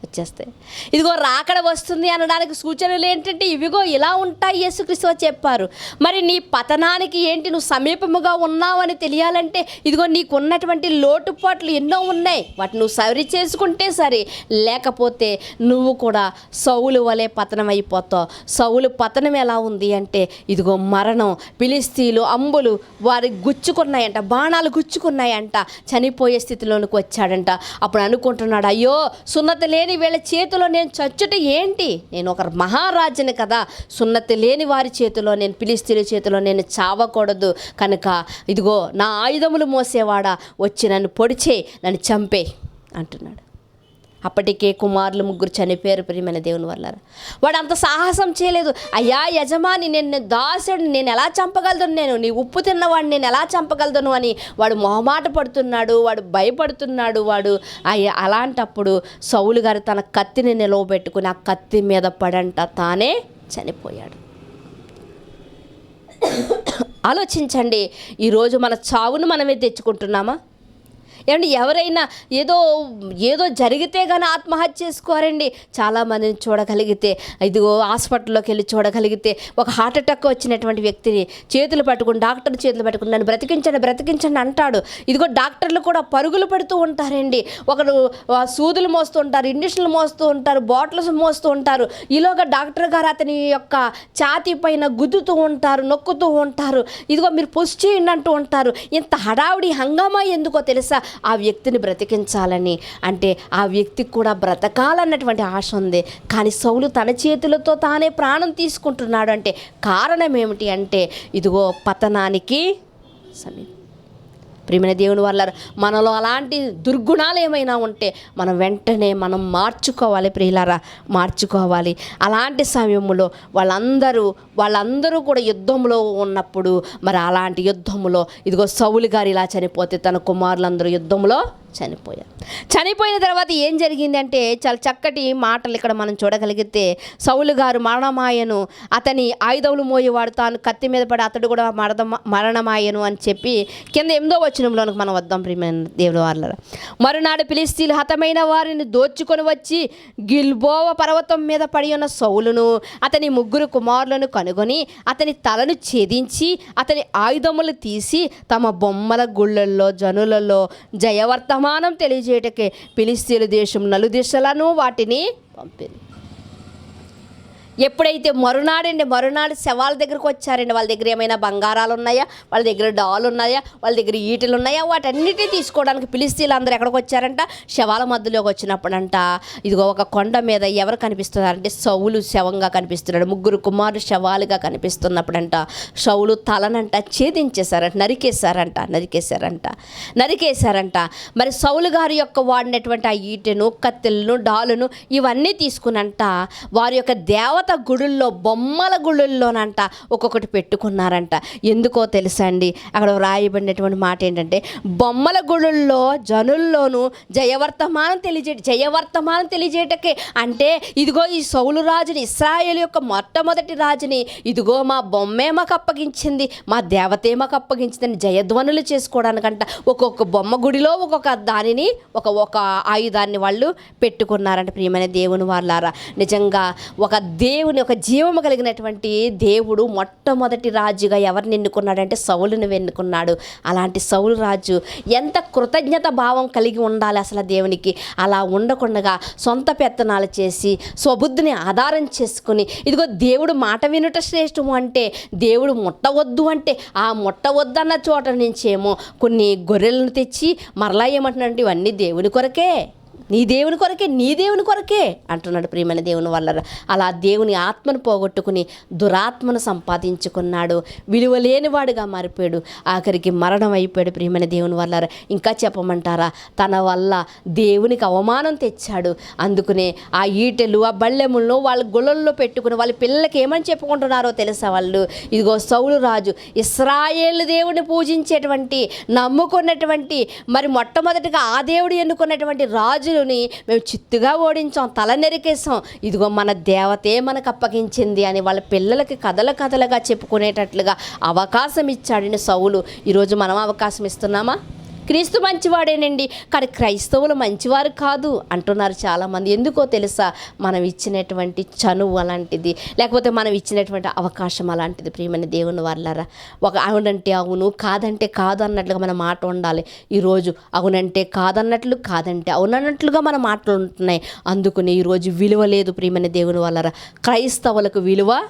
[SPEAKER 1] వచ్చేస్తాయి. ఇదిగో రాకడ వస్తుంది అనడానికి సూచనలు ఏంటంటే ఇవిగో ఇలా ఉంటాయి యేసుక్రీస్తు చెప్పారు. మరి నీ పతనానికి ఏంటి, నువ్వు సమీపముగా ఉన్నావని తెలియాలంటే ఇదిగో నీకు ఉన్నటువంటి లోటుపాట్లు ఎన్నో ఉన్నాయి, వాటిని నువ్వు సరి చేసుకుంటే సరే, లేకపోతే నువ్వు కూడా సౌలు వలె పతనం అయిపోతావు. సౌలు పతనం ఎలా ఉంది అంటే ఇదిగో మరణం, ఫిలిస్తీన్లు అంబులు వారి గుచ్చుకున్నాయంట, బాణాలు గుచ్చుకున్నాయంట, చనిపోయే స్థితిలోనికి వచ్చాడంట. అప్పుడు అనుకుంటున్నాడు, అయ్యో సున్నతి లేని వీళ్ళ చేతిలో నేను చచ్చుట ఏంటి, నేను ఒక మహారాజుని కదా, సున్నతి లేని వారి చేతిలో, నేను ఫిలిస్తీన్ల చేతిలో నేను చావకూడదు, కనుక ఇదిగో నా ఆయుధములు మోసేవాడా వచ్చి నన్ను పొడిచే, నన్ను చంపే అంటున్నాడు. అప్పటికే కుమారులు 3 చనిపోయారు ప్రియమైన దేవుని వల్లారా. వాడు అంత సాహసం చేయలేదు. అయ్యా యజమాని, నేను దాసుడు, నేను ఎలా చంపగలను, నేను నీ ఉప్పు తిన్నవాడిని నేను ఎలా చంపగలను అని వాడు మొహమాట పడుతున్నాడు, వాడు భయపడుతున్నాడు. అలాంటప్పుడు సౌలు గారు తన కత్తిని నిలవబెట్టుకుని ఆ కత్తి మీద పడంట తానే చనిపోయాడు. ఆలోచించండి, ఈరోజు మన చావును మనమే తెచ్చుకుంటున్నామా? ఏమంటే ఎవరైనా ఏదో జరిగితే కానీ ఆత్మహత్య చేసుకోరండి. చాలామందిని చూడగలిగితే, ఇదిగో హాస్పిటల్లోకి వెళ్ళి చూడగలిగితే ఒక హార్ట్ అటాక్ వచ్చినటువంటి వ్యక్తిని డాక్టర్ చేతులు పట్టుకుని నన్ను బ్రతికించండి అంటాడు. ఇదిగో డాక్టర్లు కూడా పరుగులు పెడుతూ ఉంటారండి. ఒకరు సూదులు మోస్తూ ఉంటారు, ఇంజక్షన్లు మోస్తూ ఉంటారు, బాటిల్స్ మోస్తూ ఉంటారు. ఈలోగా డాక్టర్ గారు అతని యొక్క ఛాతీ పైన గుద్దుతూ ఉంటారు, నొక్కుతూ ఉంటారు. ఇదిగో మీరు పుష్ చేయండి అంటూ ఉంటారు. ఇంత హడావుడి హంగామా ఎందుకో తెలుసా? ఆ వ్యక్తిని బ్రతికించాలని, అంటే ఆ వ్యక్తికి కూడా బ్రతకాలన్నటువంటి ఆశ ఉంది. కానీ సౌలు తన చేతులతో తానే ప్రాణం తీసుకుంటున్నాడు. అంటే కారణం ఏమిటి అంటే ఇదిగో పతనానికి సమీపం. ప్రియమైన దేవుని వల్ల మనలో అలాంటి దుర్గుణాలు ఏమైనా ఉంటే వెంటనే మనం మార్చుకోవాలి ప్రియులారా, మార్చుకోవాలి. అలాంటి సమయంలో వాళ్ళందరూ కూడా యుద్ధంలో ఉన్నప్పుడు, మరి అలాంటి యుద్ధంలో ఇదిగో సౌలు గారు ఇలా చనిపోతే తన కుమారులందరూ యుద్ధంలో చనిపోయిన తర్వాత ఏం జరిగిందంటే చాలా చక్కటి మాటలు ఇక్కడ మనం చూడగలిగితే, సౌలు గారు మరణమాయను, అతని ఆయుధములు మోయేవాడు తాను కత్తి మీద పడి అతడు కూడా మరణమాయను అని చెప్పి కింద 8వ వచనంలోనికి మనం వద్దాం ప్రియమైన దేవుని వారలారా. మరునాడు ఫిలిష్తీయులు హతమైన వారిని దోచుకొని వచ్చి గిల్బోవ పర్వతం మీద పడి ఉన్న సౌలును అతని 3 కుమారులను కనుగొని అతని తలను ఛేదించి అతని ఆయుధములు తీసి తమ బొమ్మల గుళ్ళల్లో జనులలో జయవర్తమానం తెలియజేయటకే ఫిలిష్తీయుల దేశం నలుదిశలను వాటిని పంపింది. ఎప్పుడైతే మరునాడు శవాల దగ్గరకు వచ్చారండి. వాళ్ళ దగ్గర ఏమైనా బంగారాలు ఉన్నాయా, వాళ్ళ దగ్గర డాలు ఉన్నాయా, వాళ్ళ దగ్గర ఈటలు ఉన్నాయా, వాటన్నిటినీ తీసుకోవడానికి ఫిలిష్తీయులు అందరూ ఎక్కడికి వచ్చారంట? శవాల మధ్యలోకి వచ్చినప్పుడంట ఇదిగో ఒక కొండ మీద ఎవరు కనిపిస్తున్నారంటే సౌలు శవంగా కనిపిస్తున్నాడు. 3 కుమారులు శవాలుగా కనిపిస్తున్నప్పుడంట సౌలు తలనంట ఛేదించేశారంట, నరికేశారంట. మరి సౌలు గారి యొక్క వాడినటువంటి ఆ ఈటెను, కత్తెలను, డాలును ఇవన్నీ తీసుకున్నంట వారి యొక్క దేవత గుడుల్లో, బొమ్మల గుడుల్లోనంట ఒక్కొక్కటి పెట్టుకున్నారంట. ఎందుకో తెలుసా అండి, అక్కడ వ్రాయబడినటువంటి మాట ఏంటంటే, బొమ్మల గుడుల్లో జనుల్లోనూ జయవర్తమానం తెలియజేయటకే. అంటే ఇదిగో ఈ సౌలు రాజుని, ఇశ్రాయేలు యొక్క మొట్టమొదటి రాజుని ఇదిగో మా బొమ్మే మాకు అప్పగించింది, మా దేవతే మాకు అప్పగించిందని జయధ్వనులు చేసుకోవడానికంట ఒక్కొక్క బొమ్మ గుడిలో ఒక్కొక్క దానిని ఒక ఆయుధాన్ని వాళ్ళు పెట్టుకున్నారంట. ప్రియమైన దేవుని వాళ్ళారా, నిజంగా ఒక జీవము కలిగినటువంటి దేవుడు మొట్టమొదటి రాజుగా ఎవరిని ఎన్నుకున్నాడంటే సౌలుని ఎన్నుకున్నాడు. అలాంటి సౌలు రాజు ఎంత కృతజ్ఞత భావం కలిగి ఉండాలి అసలు దేవునికి. అలా ఉండకుండా సొంత పెత్తనాలు చేసి స్వబుద్ధిని ఆధారం చేసుకుని ఇదిగో దేవుడు మాట వినుట శ్రేష్టము అంటే, దేవుడు ముట్టవద్దు అంటే ఆ ముట్టవద్దన్న చోట నుంచేమో కొన్ని గొర్రెలను తెచ్చి మరలా ఏమంటున్నాడంటే ఇవన్నీ దేవుని కొరకే, నీ దేవుని కొరకే అంటున్నాడు. ప్రియమైన దేవుని వల్ల అలా దేవుని ఆత్మను పోగొట్టుకుని దురాత్మను సంపాదించుకున్నాడు. విలువలేనివాడుగా మారిపోయాడు, ఆఖరికి మరణం అయిపోయాడు. ప్రియమైన దేవుని వల్ల ఇంకా చెప్పమంటారా, తన వల్ల దేవునికి అవమానం తెచ్చాడు. అందుకనే ఆ ఈటెలు, ఆ బళ్ళెములను వాళ్ళ గుళ్ళల్లో పెట్టుకుని వాళ్ళ పిల్లలకి ఏమని చెప్పుకుంటున్నారో తెలుసా వాళ్ళు, ఇదిగో సౌలు రాజు ఇశ్రాయేలు దేవుని పూజించేటువంటి, నమ్ముకున్నటువంటి, మరి మొట్టమొదటిగా ఆ దేవుడు ఎన్నుకున్నటువంటి రాజు మేము చిత్తుగా ఓడించాం, తల నెరికేసాం, ఇదిగో మన దేవతే మనకు అప్పగించింది అని వాళ్ళ పిల్లలకి కథలుగా చెప్పుకునేటట్లుగా అవకాశం ఇచ్చాడని సౌలు. ఈరోజు మనం అవకాశం ఇస్తున్నామా? క్రీస్తు మంచివాడేనండి, కానీ క్రైస్తవులు మంచివారు కాదు అంటున్నారు చాలామంది. ఎందుకో తెలుసా, మనం ఇచ్చినటువంటి చనువు అలాంటిది, లేకపోతే మనం ఇచ్చినటువంటి అవకాశం అలాంటిది. ప్రియమైన దేవుని వాళ్ళారా, అవునంటే అవును, కాదంటే కాదు అన్నట్లుగా మన మాట ఉండాలి. ఈరోజు అవునంటే కాదన్నట్లు, కాదంటే అవునన్నట్లుగా మన మాటలు ఉంటున్నాయి. అందుకని ఈరోజు విలువ లేదు ప్రియమైన దేవుని వాళ్ళారా, క్రైస్తవులకు విలువ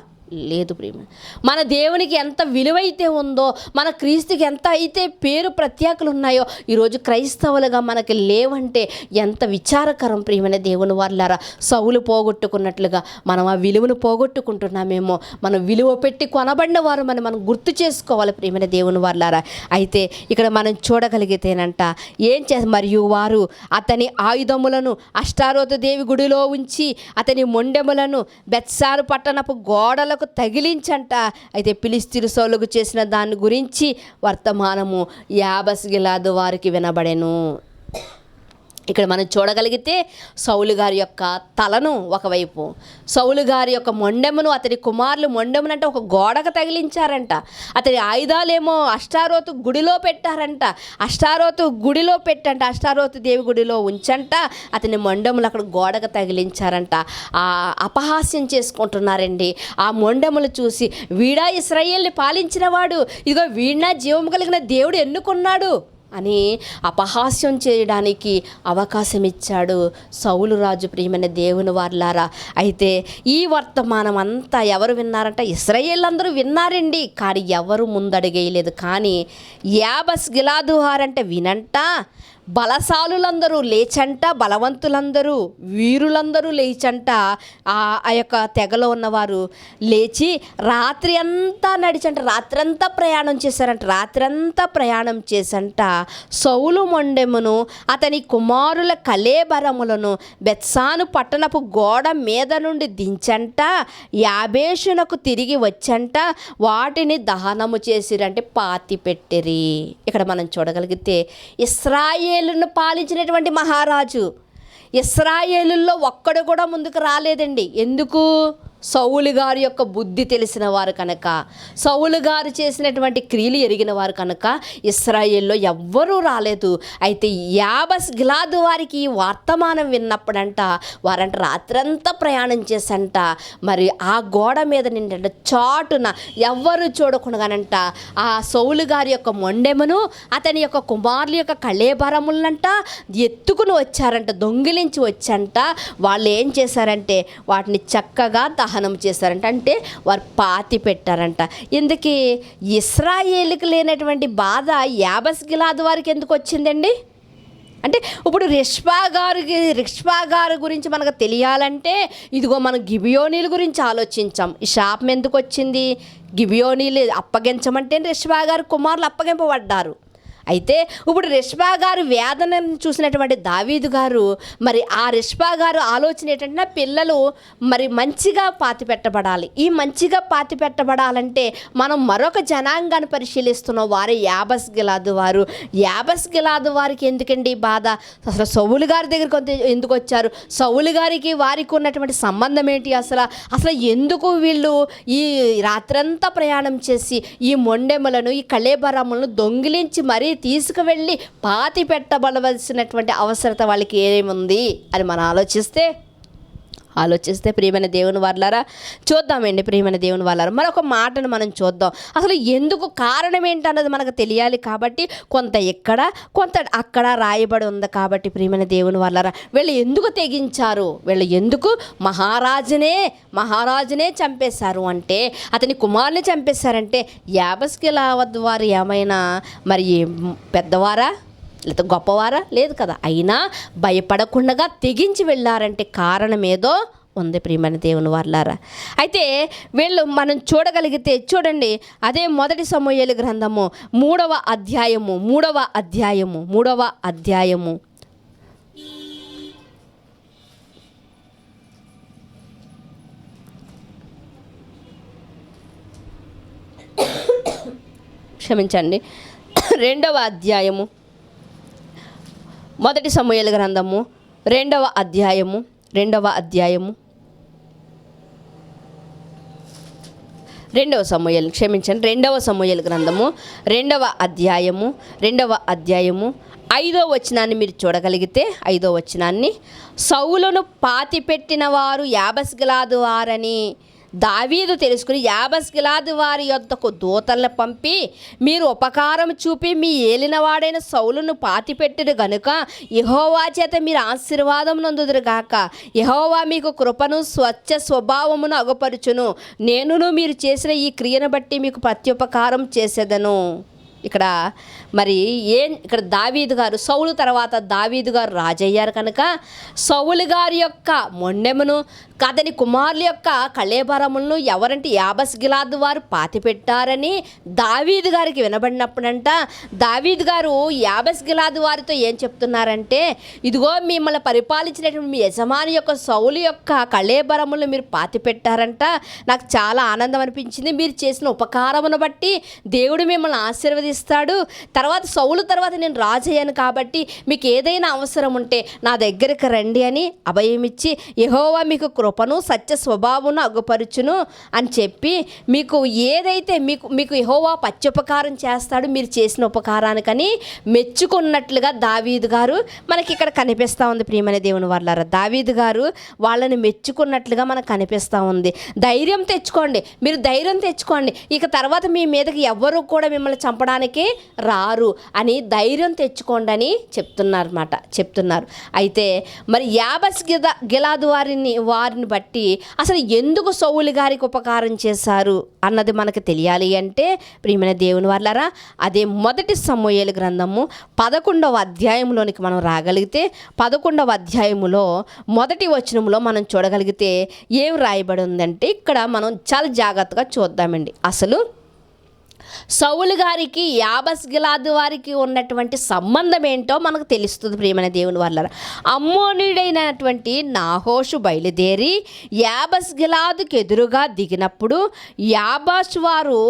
[SPEAKER 1] లేదు. ప్రేమ మన దేవునికి ఎంత విలువైతే ఉందో, మన క్రీస్తుకి ఎంత అయితే పేరు ప్రత్యేకలు ఉన్నాయో, ఈరోజు క్రైస్తవులుగా మనకి లేవంటే ఎంత విచారకరం. ప్రియమైన దేవుని వాళ్ళారా, సౌలు పోగొట్టుకున్నట్లుగా మనం ఆ విలువను పోగొట్టుకుంటున్నామేమో. మనం విలువ పెట్టి కొనబడిన వారు మనం గుర్తు చేసుకోవాలి ప్రియమైన దేవుని వాళ్ళారా. అయితే ఇక్కడ మనం చూడగలిగితేనంట మరియు వారు అతని ఆయుధములను అష్టారోతు దేవి గుడిలో ఉంచి అతని మొండెములను బెత్సాను పట్టణపు గోడల తగిలించంట. అయితే ఫిలిష్తీయులు సౌలుకు చేసిన దాని గురించి వర్తమానము యాబేష్ గిలాదు వారికి వినబడెను. ఇక్కడ మనం చూడగలిగితే సౌలు గారి యొక్క తలను ఒకవైపు, సౌలు గారి యొక్క మొండెమును, అతని కుమారులు మొండెమునంటే ఒక గోడకు తగిలించారంట. అతని ఆయుధాలేమో అష్టారోతు గుడిలో పెట్టారంట. అష్టారోతు దేవి గుడిలో ఉంచంట. అతని మొండెములు అక్కడ గోడకు తగిలించారంట. అపహాస్యం చేసుకుంటున్నారండి. ఆ మొండెములు చూసి వీడా ఇశ్రాయేల్ని పాలించిన వాడు, ఇదిగో వీడినా జీవం కలిగిన దేవుడు ఎన్నుకున్నాడు అని అపహాస్యం చేయడానికి అవకాశం ఇచ్చాడు సౌలు రాజు. ప్రియమైన దేవుని వారలారా, అయితే ఈ వర్తమానం అంతా ఎవరు విన్నారంట? ఇశ్రాయేలు అందరూ విన్నారండి, కానీ ఎవరు ముందడుగేయలేదు. కానీ యాబేష్ గిలాదు వారంటే వినంట బలశాలులందరూ లేచంట, బలవంతులందరూ, వీరులందరూ లేచంట. ఆ యొక్క తెగలో ఉన్నవారు లేచి రాత్రి అంతా నడిచంట, రాత్రంతా ప్రయాణం చేసంట సౌలు మొండెమును అతని కుమారుల కళేబరములను బెత్సాను పట్టణపు గోడ మీద నుండి దించంట, యాబేషునకు తిరిగి వచ్చంట, వాటిని దహనము చేసిరంటే పాతి పెట్టిరి. ఇక్కడ మనం చూడగలిగితే ఇశ్రాయేలు ఇశ్రాయేలును పాలించినటువంటి మహారాజు. ఇశ్రాయేలుల్లో ఒక్కడు కూడా ముందుకు రాలేదండి. ఎందుకు? సౌలు గారి యొక్క బుద్ధి తెలిసిన వారు కనుక, సౌలు గారు చేసినటువంటి క్రియలు ఎరిగిన వారు కనుక ఇశ్రాయేల్లో ఎవ్వరూ రాలేదు. అయితే యాబస్ గిలాదు వారికి ఈ వర్తమానం విన్నప్పుడంట వారంట రాత్రంతా ప్రయాణం చేసంట మరి ఆ గోడ మీద నిండంట చాటున ఎవ్వరు చూడకుండానంట ఆ సౌలు గారి యొక్క మొండెమును అతని యొక్క కుమారుల యొక్క కళేబరములనంట ఎత్తుకుని వచ్చారంట, దొంగిలించి వచ్చంట. వాళ్ళు ఏం చేశారంటే వాటిని చక్కగా దహనం చేశారంట, అంటే వారు పాతి పెట్టారంట. ఇందుకీ ఇశ్రాయేలుకి లేనటువంటి బాధ యాబస్ గిలాదు వారికి ఎందుకు వచ్చిందండి? అంటే ఇప్పుడు రిష్పా గారి గురించి మనకు తెలియాలంటే ఇదిగో మనం గిబియోనీల గురించి ఆలోచించాం. ఈ శాపం ఎందుకు వచ్చింది? గిబియోనీలు అప్పగించమంటే రిష్పా గారు కుమారులు అప్పగింపబడ్డారు. అయితే ఇప్పుడు రిష్పా గారు వేదనను చూసినటువంటి దావీదు గారు మరి ఆ రిష్పా గారు ఆలోచన ఏంటంటే నా పిల్లలు మరి మంచిగా పాతి పెట్టబడాలి. ఈ మంచిగా పాతి పెట్టబడాలంటే మనం మరొక జనాంగాన్ని పరిశీలిస్తున్నాం. వారే యాబస్ గిలాదు వారు. యాబస్ గిలాదు వారికి ఎందుకండి బాధ? అసలు సౌలు గారి దగ్గరికి ఎందుకు వచ్చారు? సౌలు గారికి వారికి ఉన్నటువంటి సంబంధం ఏంటి? అసలు ఎందుకు వీళ్ళు ఈ రాత్రంతా ప్రయాణం చేసి ఈ మొండెములను ఈ కళేబరములను దొంగిలించి మరీ తీసుకువెళ్ళి పాతి పెట్టబడవలసినటువంటి అవసరత వాళ్ళకి ఏముంది అని మనం ఆలోచిస్తే ప్రియమైన దేవుని వాళ్ళారా చూద్దామండి. ప్రియమైన దేవుని వాళ్ళారా మరొక మాటను మనం చూద్దాం. అసలు ఎందుకు కారణం ఏంటన్నది మనకు తెలియాలి. కాబట్టి కొంత ఇక్కడ కొంత అక్కడ రాయబడి ఉంది. కాబట్టి ప్రియమైన దేవుని వాళ్ళారా వీళ్ళు ఎందుకు తెగించారు? వీళ్ళు ఎందుకు మహారాజునే చంపేశారు అంటే, అతని కుమారుని చంపేశారంటే యాబస్ గిలాదు వారు ఏమైనా మరి పెద్దవారా లేదా గొప్పవారా? లేదు కదా. అయినా భయపడకుండా తెగించి వెళ్ళారంటే కారణం ఏదో ఉంది ప్రియమైన దేవుని వాళ్ళారా. అయితే వీళ్ళు మనం చూడగలిగితే చూడండి, అదే మొదటి సమూయేలు గ్రంథము 3వ అధ్యాయము క్షమించండి 2వ అధ్యాయము మొదటి సమూయేలు గ్రంథము 2వ అధ్యాయము 2వ సమూయేలు గ్రంథము 2వ అధ్యాయము 5వ వచనాన్ని మీరు చూడగలిగితే 5వ వచనాన్ని, సౌలును పాతిపెట్టిన వారు యాబస్ గిలాదు వారని దావీదు తెలుసుకుని యాబస్ గిలాదు వారి యొద్దకు దూతలను పంపి మీరు ఉపకారం చూపి మీ ఏలినవాడైన సౌలును పాతిపెట్టిరు గనుక యెహోవా చేత మీరు ఆశీర్వాదం నొందుదురు గాక. యెహోవా మీకు కృపను స్వచ్ఛ స్వభావమును అగుపరుచును. నేనును మీరు చేసిన ఈ క్రియను బట్టి మీకు ప్రత్యుపకారం చేసేదను. ఇక్కడ దావీదు గారు సౌలు తర్వాత దావీదు గారు రాజయ్యారు కనుక సౌలు గారి యొక్క మొండెమును అతని కుమారుల యొక్క కళేబరములను ఎవరంటే యాబస్ గిలాదు వారు పాతి పెట్టారని దావీదు గారికి వినబడినప్పుడంట దావీదు గారు యాబస్ గిలాదు వారితో ఏం చెప్తున్నారంటే, ఇదిగో మిమ్మల్ని పరిపాలించినటువంటి మీ యజమాని యొక్క సౌలు యొక్క కళేబరములను మీరు పాతి పెట్టారంట. నాకు చాలా ఆనందం అనిపించింది. మీరు చేసిన ఉపకారమును బట్టి దేవుడు మిమ్మల్ని ఆశీర్వదిస్తాడు. సౌలు తర్వాత నేను రాజయ్యాను కాబట్టి మీకు ఏదైనా అవసరం ఉంటే నా దగ్గరికి రండి అని అభయమిచ్చి యెహోవా మీకు కృపను సత్య స్వభావమును అగుపరుచును అని చెప్పి మీకు ఏదైతే మీకు యెహోవా ప్రత్యుపకారం చేస్తాడు. మీరు చేసిన ఉపకారానికని మెచ్చుకున్నట్లుగా దావీదు గారు మనకి ఇక్కడ కనిపిస్తూ ఉంది. ప్రియమైన దేవుని వాళ్ళారా దావీదు గారు వాళ్ళని మెచ్చుకున్నట్లుగా మనకు కనిపిస్తూ ఉంది. ధైర్యం తెచ్చుకోండి, మీరు ధైర్యం తెచ్చుకోండి. ఇక తర్వాత మీ మీదకి ఎవ్వరూ కూడా మిమ్మల్ని చంపడానికి రారు అని ధైర్యం తెచ్చుకోండి అని చెప్తున్నారు. అయితే మరి యాబస్ గిలాదు వారిని బట్టి అసలు ఎందుకు సౌలు గారికి ఉపకారం చేశారు అన్నది మనకు తెలియాలి అంటే ప్రియమైన దేవుని వాళ్ళారా అదే మొదటి సమూయేలు గ్రంథము 11వ అధ్యాయంలోనికి మనం రాగలిగితే 11వ అధ్యాయములో మొదటి వచనంలో మనం చూడగలిగితే ఏం రాయబడి ఉందంటే ఇక్కడ మనం చాలా జాగ్రత్తగా చూద్దామండి. అసలు సౌలు గారికి యాబస్ గిలాదు వారికి ఉన్నటువంటి సంబంధం ఏంటో మనకు తెలుస్తుంది ప్రియమైన దేవుని వల్ల. అమ్మోనీయుడైనటువంటి నాహోషు బయలుదేరి యాబస్ గిలాదుకు ఎదురుగా దిగినప్పుడు యాబాషు వారు,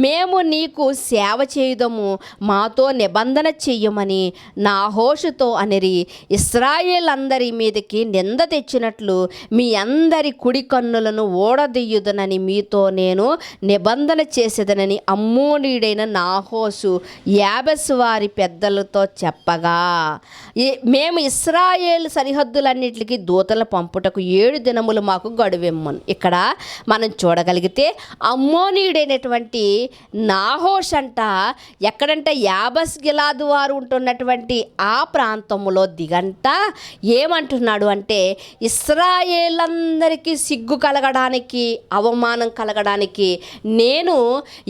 [SPEAKER 1] మేము నీకు సేవ చేయుదము, మాతో నిబంధన చెయ్యమని నాహోషుతో అనిరి, ఇశ్రాయేల్ అందరి మీదకి నింద తెచ్చినట్లు మీ అందరి కుడి కన్నులను ఓడదీయుదనని మీతో నేను నిబంధన చేసేదనని అమ్మోనీయుడైన నాహోషు యాబెసు వారి పెద్దలతో చెప్పగా, మేము ఇశ్రాయేల్ సరిహద్దులన్నిటికీ దూతల పంపుటకు 7 దినములు మాకు గడువిమ్మను. ఇక్కడ మనం చూడగలిగితే అమ్మోనీయుడైనటువంటి నాహోష్ అంట ఎక్కడంటే యాబస్ గిలాదు వారు ఉంటున్నటువంటి ఆ ప్రాంతంలో దిగంట ఏమంటున్నాడు అంటే, ఇశ్రాయేల్ అందరికీ సిగ్గు కలగడానికి, అవమానం కలగడానికి నేను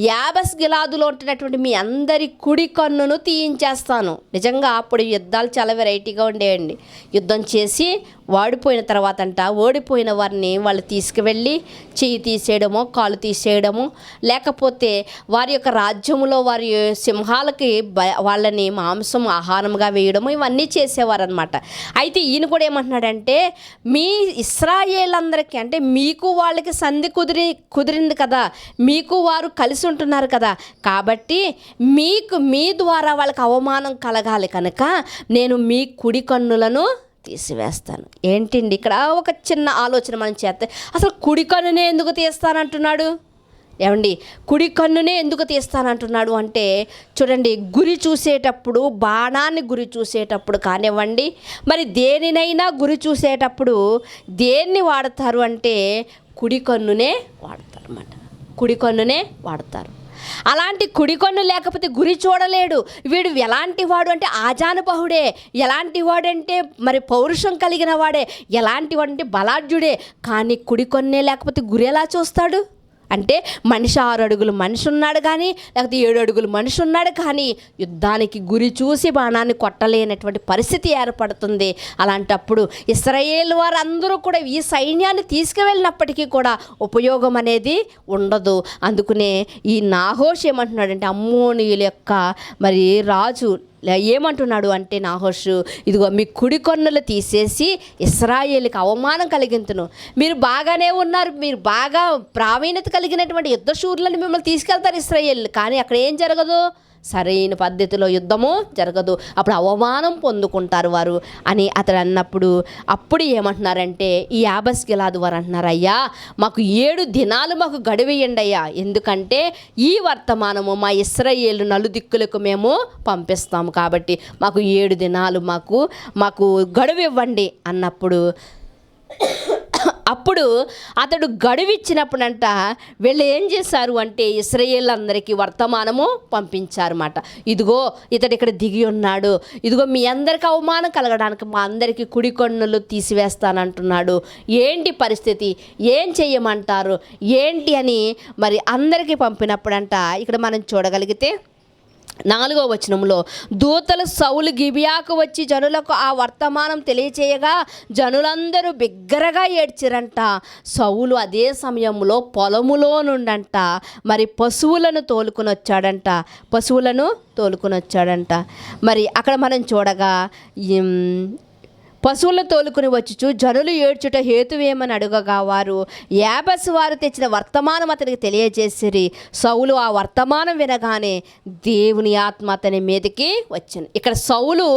[SPEAKER 1] యాబస్ గిలాదులో ఉంటున్నటువంటి మీ అందరి కుడి కన్నును తీయించేస్తాను. నిజంగా అప్పుడు యుద్ధాలు చాలా వెరైటీగా ఉండేయండి. యుద్ధం చేసి వాడిపోయిన తర్వాత అంట ఓడిపోయిన వారిని వాళ్ళు తీసుకువెళ్ళి చెయ్యి తీసేయడమో, కాలు తీసేయడము, లేకపోతే వారి యొక్క రాజ్యములో వారి సింహాలకి వాళ్ళని మాంసం ఆహారంగా వేయడము, ఇవన్నీ చేసేవారనమాట. అయితే ఈయన కూడా ఏమంటున్నాడంటే, మీ ఇశ్రాయేల్ అందరికీ అంటే మీకు వాళ్ళకి సంధి కుదిరింది కదా, మీకు వారు కలిసి ఉంటున్నారు కదా, కాబట్టి మీ ద్వారా వాళ్ళకి అవమానం కలగాలి కనుక నేను మీ కుడి కన్నులను తీసివేస్తాను. ఏంటండి ఇక్కడ ఒక చిన్న ఆలోచన మనం చేస్తే, అసలు కుడి కన్నునే ఎందుకు తీస్తానంటున్నాడు? ఏమండి, కుడి కన్నునే ఎందుకు తీస్తానంటున్నాడు అంటే, చూడండి, గురి చూసేటప్పుడు, బాణాన్ని గురి చూసేటప్పుడు కానివ్వండి, మరి దేనినైనా గురి చూసేటప్పుడు దేన్ని వాడతారు అంటే కుడి కన్నునే వాడతారు అన్నమాట. కుడి కన్నునే వాడతారు. అలాంటి కుడి కన్ను లేకపోతే గురి చూడలేడు. వీడు ఎలాంటి వాడు అంటే ఆజానుబహుడే, ఎలాంటి వాడంటే మరి పౌరుషం కలిగిన వాడే, ఎలాంటి వాడంటే బలాఢ్యుడే. కానీ కుడి కన్నే లేకపోతే గురి ఎలా చూస్తాడు? అంటే మనిషి 6 అడుగులు మనిషి ఉన్నాడు కానీ, లేకపోతే 7 అడుగులు మనిషి ఉన్నాడు కానీ యుద్ధానికి గురి చూసి బాణాన్ని కొట్టలేనటువంటి పరిస్థితి ఏర్పడుతుంది. అలాంటప్పుడు ఇశ్రాయేల్ వారు అందరూ కూడా ఈ సైన్యాన్ని తీసుకువెళ్ళినప్పటికీ కూడా ఉపయోగం అనేది ఉండదు. అందుకనే ఈ నాహోష్ ఏమంటున్నాడంటే, అమ్మోనీయుల యొక్క మరి రాజు ఏమంటున్నాడు అంటే, నాహోషు, ఇదిగో మీ కుడి కన్నులు తీసేసి ఇశ్రాయేలుకి అవమానం కలిగింతును. మీరు బాగానే ఉన్నారు, మీరు బాగా ప్రావీణ్యత కలిగినటువంటి యుద్ధశూరులను మిమ్మల్ని తీసుకెళ్తారు ఇశ్రాయేల్, కానీ అక్కడ ఏం జరగదు, సరైన పద్ధతిలో యుద్ధము జరగదు, అప్పుడు అవమానం పొందుకుంటారు వారు అని అతడు అన్నప్పుడు, అప్పుడు ఏమంటున్నారంటే ఈ యాబస్ గిలాదు వారు అంటున్నారు, అయ్యా మాకు 7 దినాలు మాకు గడువేయండి అయ్యా, ఎందుకంటే ఈ వర్తమానము మా ఇశ్రాయేలు నలుదిక్కులకు మేము పంపిస్తాము, కాబట్టి మాకు 7 దినాలు మాకు గడువు ఇవ్వండి అన్నప్పుడు, అప్పుడు అతడు గడువిచ్చినప్పుడంట వీళ్ళు ఏం చేశారు అంటే ఇశ్రాయేల్ అందరికీ వర్తమానము పంపించారన్నమాట. ఇదిగో ఇతడు ఇక్కడ దిగి ఉన్నాడు, ఇదిగో మీ అందరికీ అవమానం కలగడానికి మా అందరికీ కుడి కన్నులు తీసివేస్తానంటున్నాడు, ఏంటి పరిస్థితి, ఏం చెయ్యమంటారు ఏంటి అని మరి అందరికీ పంపినప్పుడంట ఇక్కడ మనం చూడగలిగితే 4వ వచనంలో, దూతలు సౌలు గిబియాకు వచ్చి జనులకు ఆ వర్తమానం తెలియచేయగా జనులందరూ బిగ్గరగా ఏడ్చిరంట. సౌలు అదే సమయంలో పొలములో నుండంట మరి పశువులను తోలుకుని వచ్చాడంట. మరి అక్కడ మనం చూడగా పశువులను తోలుకుని వచ్చుచు జనులు ఏడ్చుట హేతువేమని అడుగగా వారు యాబస్ వారు తెచ్చిన వర్తమానం అతనికి తెలియజేసిరి. సౌలు ఆ వర్తమానం వినగానే దేవుని ఆత్మ అతని మీదకి వచ్చింది. ఇక్కడ సౌలు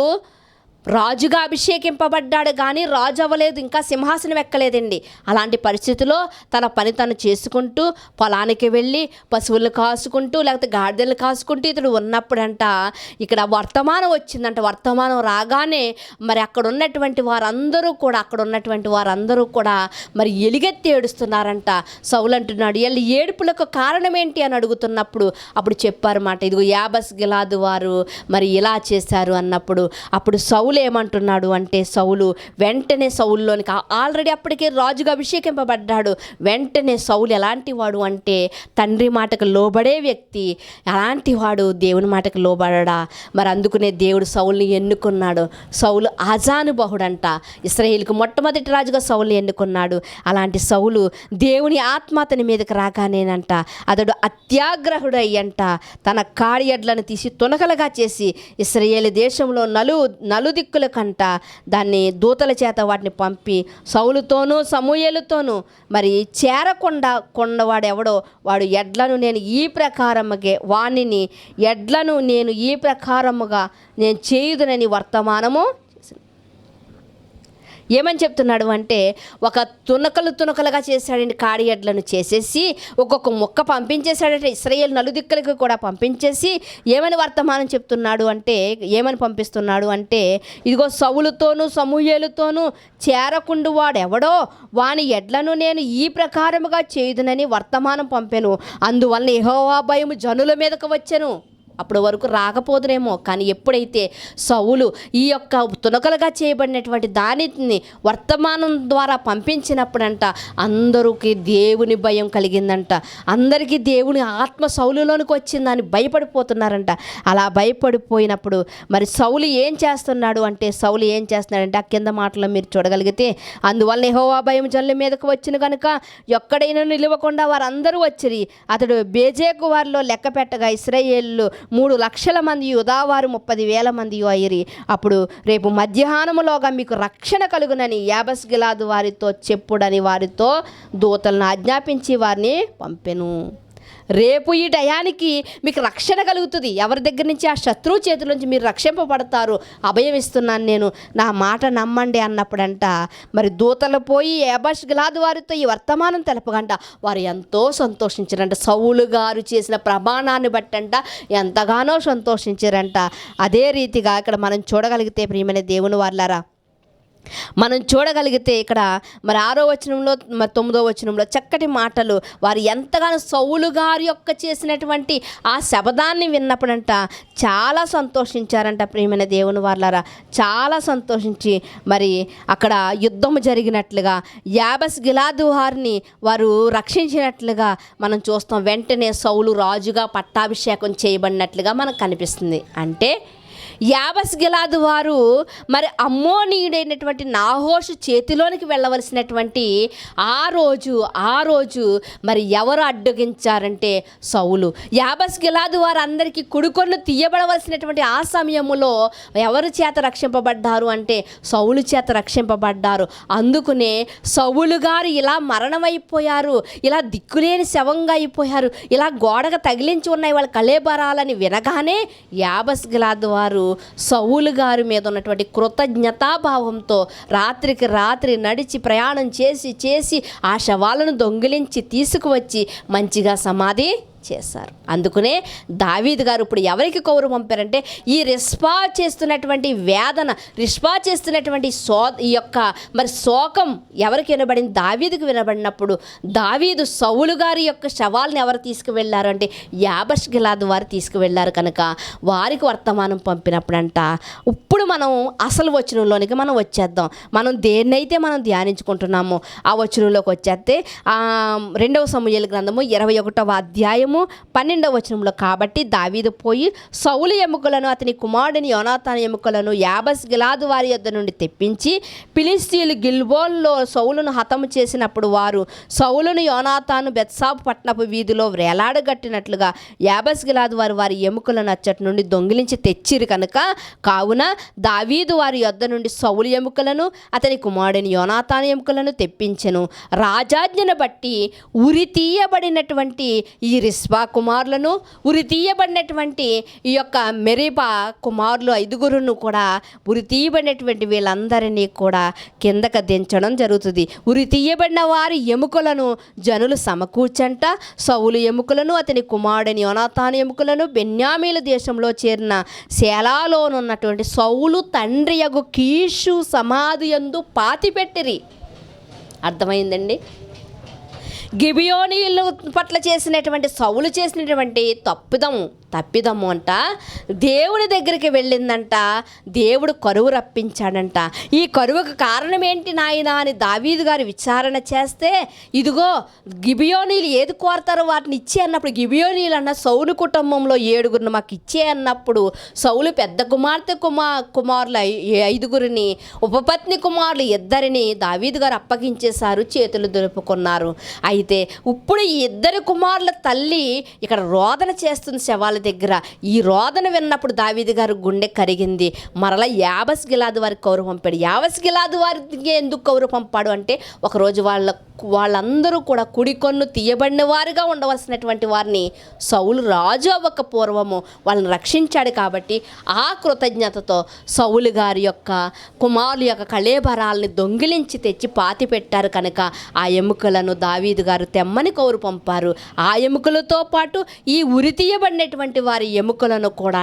[SPEAKER 1] రాజుగా అభిషేకింపబడ్డాడు కానీ రాజు అవ్వలేదు, ఇంకా సింహాసనం ఎక్కలేదండి. అలాంటి పరిస్థితిలో తన పని తను చేసుకుంటూ పొలానికి వెళ్ళి పశువులను కాసుకుంటూ లేకపోతే గాడిదలు కాసుకుంటూ ఇతడు ఉన్నప్పుడంట ఇక్కడ వర్తమానం వచ్చిందంట. వర్తమానం రాగానే మరి అక్కడ ఉన్నటువంటి వారందరూ కూడా మరి ఎలుగెత్తి ఏడుస్తున్నారంట. సౌలు అంటున్నాడు, వీళ్ళు ఏడుపులకు కారణం ఏంటి అని అడుగుతున్నప్పుడు అప్పుడు చెప్పారన్నమాట, ఇదిగో యాబస్ గిలాదు వారు మరి ఇలా చేశారు అన్నప్పుడు అప్పుడు సౌలు సౌలు ఏమంటున్నాడు అంటే, సౌలు వెంటనే సౌలులోనికి ఆల్రెడీ అప్పటికే రాజుగా అభిషేకింపబడ్డాడు. వెంటనే సౌలు ఎలాంటి వాడు అంటే తండ్రి మాటకు లోబడే వ్యక్తి. ఎలాంటి వాడు దేవుని మాటకు లోబడడా? మరి అందుకునే దేవుడు సౌలుని ఎన్నుకున్నాడు. సౌలు ఆజానుబహుడంట. ఇశ్రాయేలుకు మొట్టమొదటి రాజుగా సౌలుని ఎన్నుకున్నాడు. అలాంటి సౌలు దేవుని ఆత్మ అతని మీదకి రాగానేనంట అతడు అత్యాగ్రహుడయ్యంట తన కాడి ఎడ్లను తీసి తునకలుగా చేసి ఇశ్రాయేలు దేశంలో నలుదిక్కుల కంట దాన్ని దూతల చేత వాటిని పంపి సౌలుతోనూ సమూయేలుతోనూ మరి చేరకుండా కొండవాడెవడో వాడు ఎడ్లను నేను ఈ ప్రకారముగా వాణిని ఎడ్లను నేను ఈ ప్రకారముగా నేను చేయుదునని వర్తమానము. ఏమని చెప్తున్నాడు అంటే, ఒక తునకలుగా చేశాడండి. కాడి ఎడ్లను చేసేసి ఒక్కొక్క మొక్క పంపించేశాడంటే ఇశ్రాయేలు నలుదిక్కులకి కూడా పంపించేసి ఏమని వర్తమానం చెప్తున్నాడు అంటే, ఏమని పంపిస్తున్నాడు అంటే, ఇదిగో సౌలుతోనూ సమూయేలుతోనూ చేరకుండు వాడెవడో వాని ఎడ్లను నేను ఈ ప్రకారముగా చేయుదునని వర్తమానం పంపెను. అందువలన యెహోవా భయము జనుల మీదకు వచ్చెను. అప్పటి వరకు రాకపోదునేమో, కానీ ఎప్పుడైతే సౌలు ఈ యొక్క తునకలుగా చేయబడినటువంటి దానిని వర్తమానం ద్వారా పంపించినప్పుడంట అందరికీ దేవుని భయం కలిగిందంట. అందరికీ దేవుని ఆత్మ సౌలులోనికి వచ్చిందని భయపడిపోతున్నారంట. అలా భయపడిపోయినప్పుడు మరి సౌలు ఏం చేస్తున్నాడు అంటే, ఆ కింద మాటలో మీరు చూడగలిగితే, అందువల్ల యెహోవా భయం జనుల మీదకు వచ్చిన కనుక ఎక్కడైనా నిలవకుండా వారందరూ వచ్చిరి. అతడు బేజేకు వారిలో లెక్క పెట్టగా ఇశ్రాయేలు 3,00,000 మంది, యూదావారు 30,000 మంది అయ్యిరి. అప్పుడు రేపు మధ్యాహ్నములోగా మీకు రక్షణ కలుగునని యాబేష్ గిలాదు వారితో చెప్పుడని వారితో దూతలను ఆజ్ఞాపించి వారిని పంపెను. రేపు ఈ టయానికి మీకు రక్షణ కలుగుతుంది. ఎవరి దగ్గర నుంచి? ఆ శత్రువు చేతుల నుంచి మీరు రక్షింపబడతారు. అభయం ఇస్తున్నాను నేను, నా మాట నమ్మండి అన్నప్పుడంట మరి దూతలు పోయి యాబేష్ గిలాదు వారితో ఈ వర్తమానం తెలపగంట వారు ఎంతో సంతోషించారంట. సౌలు గారు చేసిన ప్రమాణాన్ని బట్టంట ఎంతగానో సంతోషించారంట. అదే రీతిగా ఇక్కడ మనం చూడగలిగితే ప్రియమైన దేవుని వారలారా, మనం చూడగలిగితే ఇక్కడ మరి 6వ వచనంలో మరి 9వ వచనంలో చక్కటి మాటలు. వారు ఎంతగానో సౌలు గారి యొక్క చేసినటువంటి ఆ శబదాన్ని విన్నప్పుడంట చాలా సంతోషించారంట. ప్రియమైన దేవుని వారలారా, చాలా సంతోషించి మరి అక్కడ యుద్ధము జరిగినట్లుగా యాబేష్ గిలాదు వారిని వారు రక్షించినట్లుగా మనం చూస్తాం. వెంటనే సౌలు రాజుగా పట్టాభిషేకం చేయబడినట్లుగా మనకు కనిపిస్తుంది. అంటే యాబేష్ గిలాదు వారు మరి అమ్మోనీయుడైనటువంటి నాహోషు చేతిలోనికి వెళ్ళవలసినటువంటి ఆ రోజు మరి ఎవరు అడ్డగించారంటే సౌలు. యాబేష్ గిలాదు వారు అందరికీ కుడికొన్ను తీయబడవలసినటువంటి ఆ సమయంలో ఎవరి చేత రక్షింపబడ్డారు అంటే సౌలు చేత రక్షింపబడ్డారు. అందుకునే సౌలు గారు ఇలా మరణమైపోయారు, ఇలా దిక్కులేని శవంగా అయిపోయారు, ఇలా గోడగా తగిలించి ఉన్నాయి వాళ్ళ కళేబరాలని వినగానే యాబేష్ గిలాదు వారు సౌలు గారి మీద ఉన్నటువంటి కృతజ్ఞతాభావంతో రాత్రికి రాత్రి నడిచి ప్రయాణం చేసి ఆ శవాలను దొంగిలించి తీసుకువచ్చి మంచిగా సమాధి చేశారు. అందుకనే దావీదు గారు ఇప్పుడు ఎవరికి కౌరు పంపారంటే, ఈ రిస్పా చేస్తున్నటువంటి వేదన, రిస్పా చేస్తున్నటువంటి ఈ యొక్క మరి శోకం ఎవరికి వినబడింది? దావీదుకు వినబడినప్పుడు దావీదు సౌలు గారి యొక్క శవాలను ఎవరు తీసుకువెళ్ళారు అంటే యాబేష్ గిలాదు వారు తీసుకువెళ్ళారు. కనుక వారికి వర్తమానం పంపినప్పుడంట ఇప్పుడు మనం అసలు వచనంలోనికి మనం వచ్చేద్దాం. మనం దేన్నైతే మనం ధ్యానించుకుంటున్నామో ఆ వచనంలోకి వచ్చేస్తే 2వ సమూయేలు గ్రంథము 21వ అధ్యాయం 12వ వచనంలో, కాబట్టి దావీదు పోయి సౌలు ఎముకలను అతని కుమారుడిని యోనాతాను ఎముకలను యాబేష్ గిలాదు వారి యొద్ద నుండి తెప్పించి ఫిలిష్తీయులు గిల్బోల్లో సౌలును హతము చేసినప్పుడు వారు సౌలును యోనాతాను బెత్షాబు పట్టణపు వీధిలో వేలాడగట్టినట్లుగా యాబేష్ గిలాదు వారి ఎముకలను అచ్చటి నుండి దొంగిలించి తెచ్చిరి. కనుక కావున దావీదు వారి యొద్ద నుండి సౌలు ఎముకలను అతని కుమారుడిని యోనాతాను ఎముకలను తెప్పించెను. రాజాజ్ఞను బట్టి ఉరి తీయబడినటువంటి ఈ రిస్పా కుమారులను, ఉరి తీయబడినటువంటి ఈ యొక్క మెరీబా కుమారులు 5గురును కూడా ఉరి తీయబడినటువంటి వీళ్ళందరినీ కూడా కిందకు దించడం జరుగుతుంది. ఉరి తీయబడిన వారి ఎముకలను జనులు సమకూర్చంట సౌలు ఎముకలను అతని కుమారుడిని యోనాతాను ఎముకలను బెన్యామీను దేశంలో చేరిన శేలాలోనున్నటువంటి సౌలు తండ్రి యగు కీషు సమాధి యందు పాతిపెట్టిరి. అర్థమైందండి? గిబియోనీయుల పట్ల చేసినటువంటి సౌలు చేసినటువంటి తప్పిదము అంట దేవుని దగ్గరికి వెళ్ళిందంట. దేవుడు కరువు రప్పించాడంట. ఈ కరువుకు కారణం ఏంటి నాయనా అని దావీదు గారు విచారణ చేస్తే, ఇదిగో గిబియోనీలు ఏది కోరతారో వాటిని ఇచ్చే అన్నప్పుడు, గిబియోనీలు అన్న సౌలు కుటుంబంలో 7 మాకు ఇచ్చే అన్నప్పుడు, సౌలు పెద్ద కుమార్తె కుమారులు 5 ఉపపత్ని కుమారులు 2 దావీదు గారు అప్పగించేశారు, చేతులు దులుపుకున్నారు. అయితే ఇప్పుడు ఈ 2 కుమారుల తల్లి ఇక్కడ రోదన చేస్తుంది శవాల దగ్గర. ఈ రోదన విన్నప్పుడు దావీదు గారు గుండె కరిగింది. మరలా యాబేష్ గిలాదు వారికి కౌరు పంపాడు. యాబేష్ గిలాదు వారికి ఎందుకు కౌరు పంపాడు అంటే, ఒకరోజు వాళ్ళందరూ కూడా కుడి కన్ను తీయబడిన వారుగా ఉండవలసినటువంటి వారిని సౌలు రాజు అవ్వక పూర్వము వాళ్ళని రక్షించాడు. కాబట్టి ఆ కృతజ్ఞతతో సౌలు గారి యొక్క కుమారుల యొక్క కళేబరాలని దొంగిలించి తెచ్చి పాతి పెట్టారు. కనుక ఆ ఎముకలను దావీదు గారు తెమ్మని కౌరు పంపారు. ఆ ఎముకలతో పాటు ఈ ఉరి తీయబడినటువంటి వారి ఎముకలను కూడా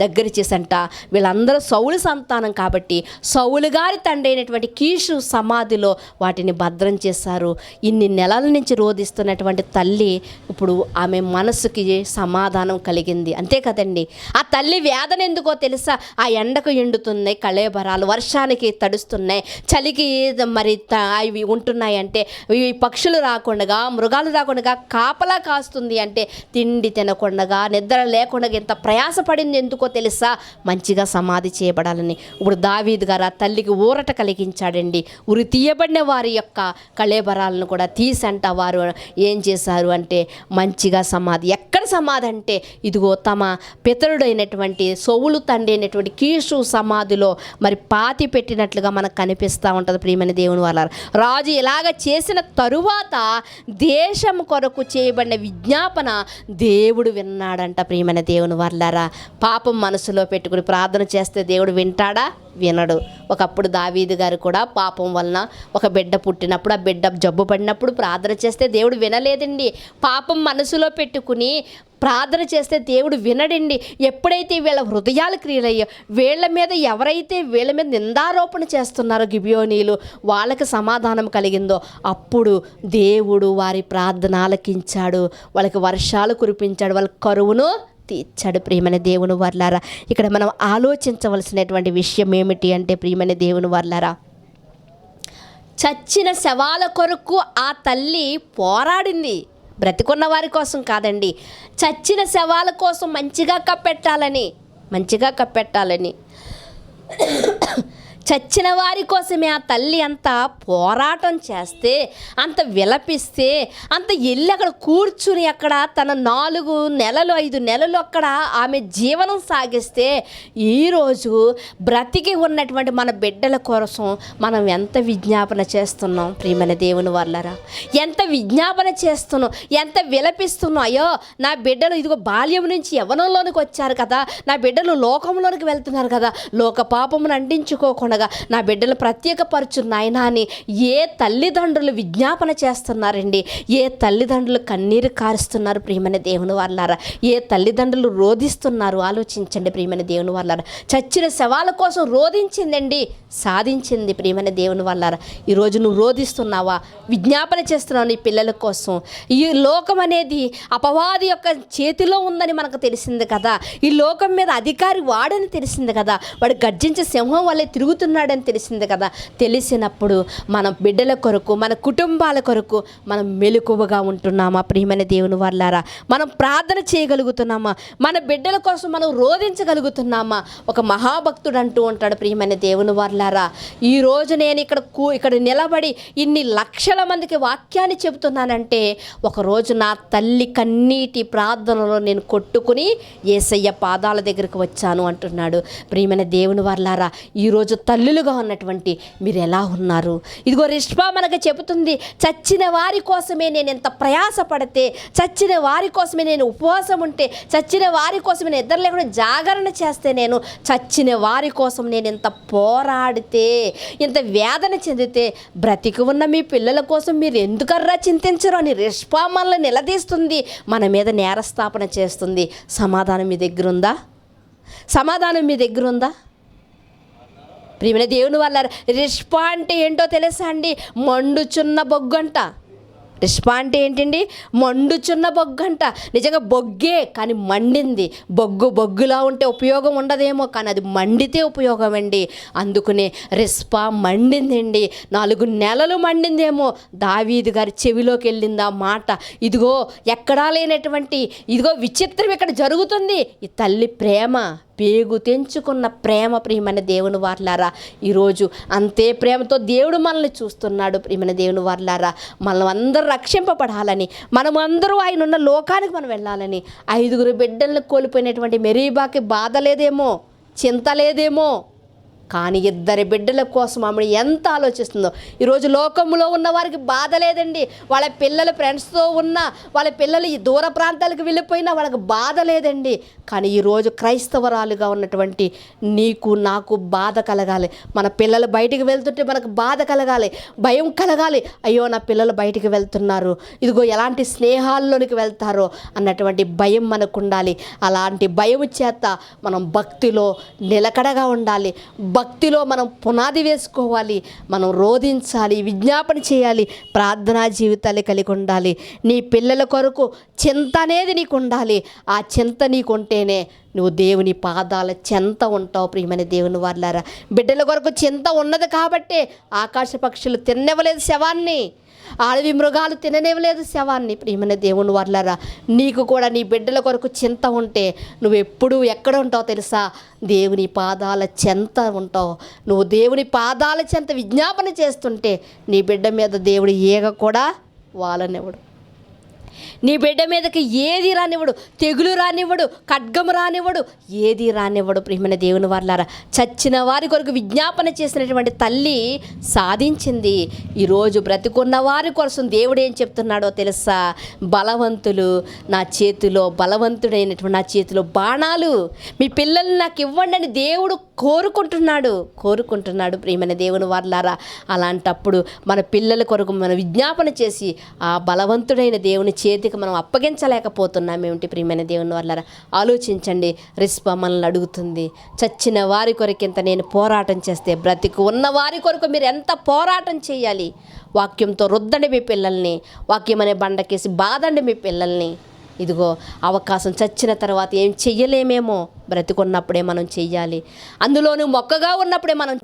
[SPEAKER 1] దగ్గర చేసంట. వీళ్ళందరూ సౌలు సంతానం కాబట్టి సౌలు గారి తండ్రి అయినటువంటి కీషు సమాధిలో వాటిని భద్రం చేశారు. ఇన్ని నెలల నుంచి రోధిస్తున్నటువంటి తల్లి ఇప్పుడు ఆమె మనసుకి సమాధానం కలిగింది. అంతే కదండి. ఆ తల్లి వేదన ఎందుకో తెలుసా? ఆ ఎండకు ఎండుతున్నాయి కళేబరాలు, వర్షానికి తడుస్తున్నాయి, చలికి మరి అవి ఉంటున్నాయి అంటే, ఈ పక్షులు రాకుండా మృగాలు రాకుండా కాపలా కాస్తుంది అంటే, తిండి తినకుండా నిద్ర లేకుండా ఎంత ప్రయాసపడింది ఎందుకో తెలుసా? మంచిగా సమాధి చేయబడాలని. ఇప్పుడు దావీదు గారు ఆ తల్లికి ఊరట కలిగించాడండి. ఉరి తీయబడిన వారి యొక్క కళేబరాలను కూడా తీసంట వారు ఏం చేశారు అంటే మంచిగా సమాధి. ఎక్కడ సమాధి అంటే, ఇదిగో తమ పితరుడైనటువంటి సౌలు తండ్రి అయినటువంటి కీషు సమాధిలో మరి పాతి పెట్టినట్లుగా మనకు కనిపిస్తూ ఉంటుంది. ప్రియమైన దేవుని వాళ్ళ రాజు ఇలాగ చేసిన తరువాత దేశం కొరకు చేయబడిన విజ్ఞాపన దేవుడు విన్నాడంట. ప్రియమైన దేవుని వాళ్ళారా, పాపం మనసులో పెట్టుకుని ప్రార్థన చేస్తే దేవుడు వింటాడా? వినడు. ఒకప్పుడు దావీదు గారు కూడా పాపం వలన ఒక బిడ్డ పుట్టినప్పుడు, ఆ బిడ్డ జబ్బు పడినప్పుడు ప్రార్థన చేస్తే దేవుడు వినలేదండి. పాపం మనసులో పెట్టుకుని ప్రార్థన చేస్తే దేవుడు వినడండి. ఎప్పుడైతే వీళ్ళ హృదయాలు క్రియలయ్యో, ఎవరైతే వీళ్ళ మీద నిందారోపణ చేస్తున్నారో గిబియోనీలు, వాళ్ళకి సమాధానం కలిగిందో అప్పుడు దేవుడు వారి ప్రార్థన ఆలకించాడు, వాళ్ళకి వర్షాలు కురిపించాడు, వాళ్ళ కరువును తీర్చాడు. ప్రియమైన దేవుని వర్లారా, ఇక్కడ మనం ఆలోచించవలసినటువంటి విషయం ఏమిటి అంటే, ప్రియమైన దేవుని వర్లారా, చచ్చిన శవాల కొరకు ఆ తల్లి పోరాడింది. బ్రతికున్న వారి కోసం కాదండి, చచ్చిన శవాల కోసం మంచిగా కప్పెట్టాలని చచ్చిన వారి కోసమే ఆ తల్లి అంత పోరాటం చేస్తే, అంత విలపిస్తే, అంత వెళ్ళి అక్కడ కూర్చుని అక్కడ తన 4 నెలలు 5 నెలలు అక్కడ ఆమె జీవనం సాగిస్తే, ఈరోజు బ్రతికి ఉన్నటువంటి మన బిడ్డల కోసం మనం ఎంత విజ్ఞాపన చేస్తున్నాం. ప్రియమైన దేవుని వాళ్ళరా, ఎంత విజ్ఞాపన చేస్తున్నాం, ఎంత విలపిస్తున్నాం. అయ్యో నా బిడ్డలు ఇదిగో బాల్యం నుంచి యవ్వనంలోనికి వచ్చారు కదా, నా బిడ్డలు లోకంలోనికి వెళ్తున్నారు కదా, లోక పాపమును అంటించుకోకుండా నా బిడ్డలు ప్రత్యేకపరచు నాయనా అని ఏ తల్లిదండ్రులు విజ్ఞాపన చేస్తున్నారండి, ఏ తల్లిదండ్రులు కన్నీరు కారుస్తున్నారు. ప్రియమైన దేవుని వాళ్ళారా, ఏ తల్లిదండ్రులు రోధిస్తున్నారు ఆలోచించండి. ప్రియమైన దేవుని వాళ్ళారా, చచ్చిన శవాల కోసం రోధించిందండి, సాధించింది. ప్రియమైన దేవుని వాళ్ళారా, ఈరోజు నువ్వు రోధిస్తున్నావా? విజ్ఞాపన చేస్తున్నావు నీ పిల్లల కోసం. ఈ లోకం అనేది అపవాది యొక్క చేతిలో ఉందని మనకు తెలిసింది కదా, ఈ లోకం మీద అధికారి వాడని తెలిసింది కదా, వాడు గర్జించే సింహం వల్లే తిరుగుతున్నాడని తెలిసింది కదా. తెలిసినప్పుడు మన బిడ్డల కొరకు, మన కుటుంబాల కొరకు మనం మెలకువగా ఉంటున్నామా? ప్రియమైన దేవుని వాళ్ళారా, మనం ప్రార్థన చేయగలుగుతున్నామా? మన బిడ్డల కోసం మనం రోధించగలుగుతున్నామా? ఒక మహాభక్తుడు అంటూ ఉంటాడు, ప్రియమైన దేవుని వాళ్ళారా, ఈరోజు నేను ఇక్కడ నిలబడి ఇన్ని లక్షల మందికి వాక్యాన్ని చెబుతున్నానంటే, ఒకరోజు నా తల్లి కన్నీటి ప్రార్థనలో నేను కొట్టుకుని యేసయ్య పాదాల దగ్గరికి వచ్చాను అంటున్నాడు. ప్రియమైన దేవుని వాళ్ళారా, ఈరోజు తల్లులుగా ఉన్నటువంటి మీరు ఎలా ఉన్నారు? ఇదిగో రిష్పా మనకు చెబుతుంది, చచ్చిన వారి కోసమే నేను ఎంత ప్రయాసపడితే, చచ్చిన వారి కోసమే నేను ఉపవాసం ఉంటే, చచ్చిన వారి కోసమే నేను నిద్ర లేకుండా జాగరణ చేస్తే, నేను చచ్చిన వారి కోసం నేను ఎంత పోరాడితే, ఇంత వేదన చెందితే, బ్రతికి ఉన్న మీ పిల్లల కోసం మీరు ఎందుకర్రా చింతించరు అని రిష్పా మనల్ని నిలదీస్తుంది, మన మీద నేరస్థాపన చేస్తుంది. సమాధానం మీ దగ్గర ఉందా? సమాధానం మీ దగ్గర ఉందా? ప్రియమైన దేవుని వాళ్ళ రిష్పా అంటే ఏంటో తెలుసా అండి? మండుచున్న బొగ్గంట. రిస్పా అంటే ఏంటండి? మండుచున్న బొగ్గు అంట. నిజంగా బొగ్గే, కానీ మండింది. బొగ్గులా ఉంటే ఉపయోగం ఉండదేమో, కానీ అది మండితే ఉపయోగం అండి. అందుకనే రిస్పా మండిందండి. 4 నెలలు మండిందేమో. దావీదు గారి చెవిలోకి వెళ్ళింది ఆ మాట. ఇదిగో ఎక్కడా లేనటువంటి, ఇదిగో విచిత్రం ఇక్కడ జరుగుతుంది. ఈ తల్లి ప్రేమ, పేగు తెంచుకున్న ప్రేమ. ప్రియమైన దేవుని వారలారా, ఈరోజు అంతే ప్రేమతో దేవుడు మనల్ని చూస్తున్నాడు. ప్రియమైన దేవుని వారలారా, మనం అందరూ రక్షింపబడాలని, మనం అందరూ ఆయన ఉన్న లోకానికి మనం వెళ్ళాలని. 5 బిడ్డలను కోల్పోయినటువంటి మెరీబాకి బాధ లేదేమో, చింత లేదేమో, కానీ 2 బిడ్డల కోసం ఆమె ఎంత ఆలోచిస్తుందో. ఈరోజు లోకంలో ఉన్న వారికి బాధ లేదండి. వాళ్ళ పిల్లలు ఫ్రెండ్స్తో ఉన్నా, వాళ్ళ పిల్లలు ఈ దూర ప్రాంతాలకు వెళ్ళిపోయినా వాళ్ళకి బాధ లేదండి. కానీ ఈరోజు క్రైస్తవరాలుగా ఉన్నటువంటి నీకు నాకు బాధ కలగాలి. మన పిల్లలు బయటికి వెళ్తుంటే మనకు బాధ కలగాలి, భయం కలగాలి. అయ్యో నా పిల్లలు బయటికి వెళ్తున్నారు, ఇదిగో ఎలాంటి స్నేహాల్లోనికి వెళ్తారో అన్నటువంటి భయం మనకు ఉండాలి. అలాంటి భయం చేత మనం భక్తిలో నిలకడగా ఉండాలి. భక్తిలో మనం పునాది వేసుకోవాలి, మనం రోధించాలి, విజ్ఞాపన చేయాలి, ప్రార్థనా జీవితాలు కలిగి ఉండాలి. నీ పిల్లల కొరకు చింత అనేది నీకు ఉండాలి. ఆ చింత నీకు ఉంటేనే నువ్వు దేవుని పాదాల చెంత ఉంటావు. ప్రియమైన దేవుని వారలారా, బిడ్డల కొరకు చింత ఉన్నది కాబట్టే ఆకాశ పక్షులు తిననివ్వలేదు శవాన్ని, అడవి మృగాలు తిననివ్వలేదు శవాన్ని. ప్రియమైన దేవుని వారలారా, నీకు కూడా నీ బిడ్డల కొరకు చింత ఉంటే నువ్వు ఎప్పుడు ఎక్కడ ఉంటావు తెలుసా? దేవుని పాదాల చెంత ఉంటావు. నువ్వు దేవుని పాదాల చెంత విజ్ఞాపన చేస్తుంటే నీ బిడ్డ మీద దేవుడు ఈగ కూడా వాలనివ్వడు. నీ బిడ్డ మీదకి ఏది రానివ్వడు, తెగులు రానివ్వడు, ఖడ్గము రానివ్వడు, ఏది రానివ్వడు. ప్రియమైన దేవుని వారలారా, చచ్చిన వారి కొరకు విజ్ఞాపన చేసినటువంటి తల్లి సాధించింది. ఈరోజు బ్రతికున్న వారి కోసం దేవుడు ఏం చెప్తున్నాడో తెలుసా? బలవంతులు నా చేతిలో, బలవంతుడైనటువంటి నా చేతిలో బాణాలు, మీ పిల్లల్ని నాకు ఇవ్వండి అని దేవుడు కోరుకుంటున్నాడు. ప్రియమైన దేవుని వారలారా, అలాంటప్పుడు మన పిల్లల కొరకు మనం విజ్ఞాపన చేసి ఆ బలవంతుడైన దేవుని చేతికి మనం అప్పగించలేకపోతున్నామేమిటి? ప్రియమైన దేవుని వారలారా, ఆలోచించండి. రిస్పా మనల్ని అడుగుతుంది, చచ్చిన వారి కొరకింత నేను పోరాటం చేస్తే బ్రతికి ఉన్న వారి కొరకు మీరు ఎంత పోరాటం చేయాలి? వాక్యంతో రుద్దండి మీ పిల్లల్ని, వాక్యం అనే బండకేసి బాదండి మీ పిల్లల్ని. ఇదిగో అవకాశం చచ్చిన తర్వాత ఏం చెయ్యలేమేమో, బ్రతికున్నప్పుడే మనం చెయ్యాలి. అందులోనూ మొక్కగా ఉన్నప్పుడే మనం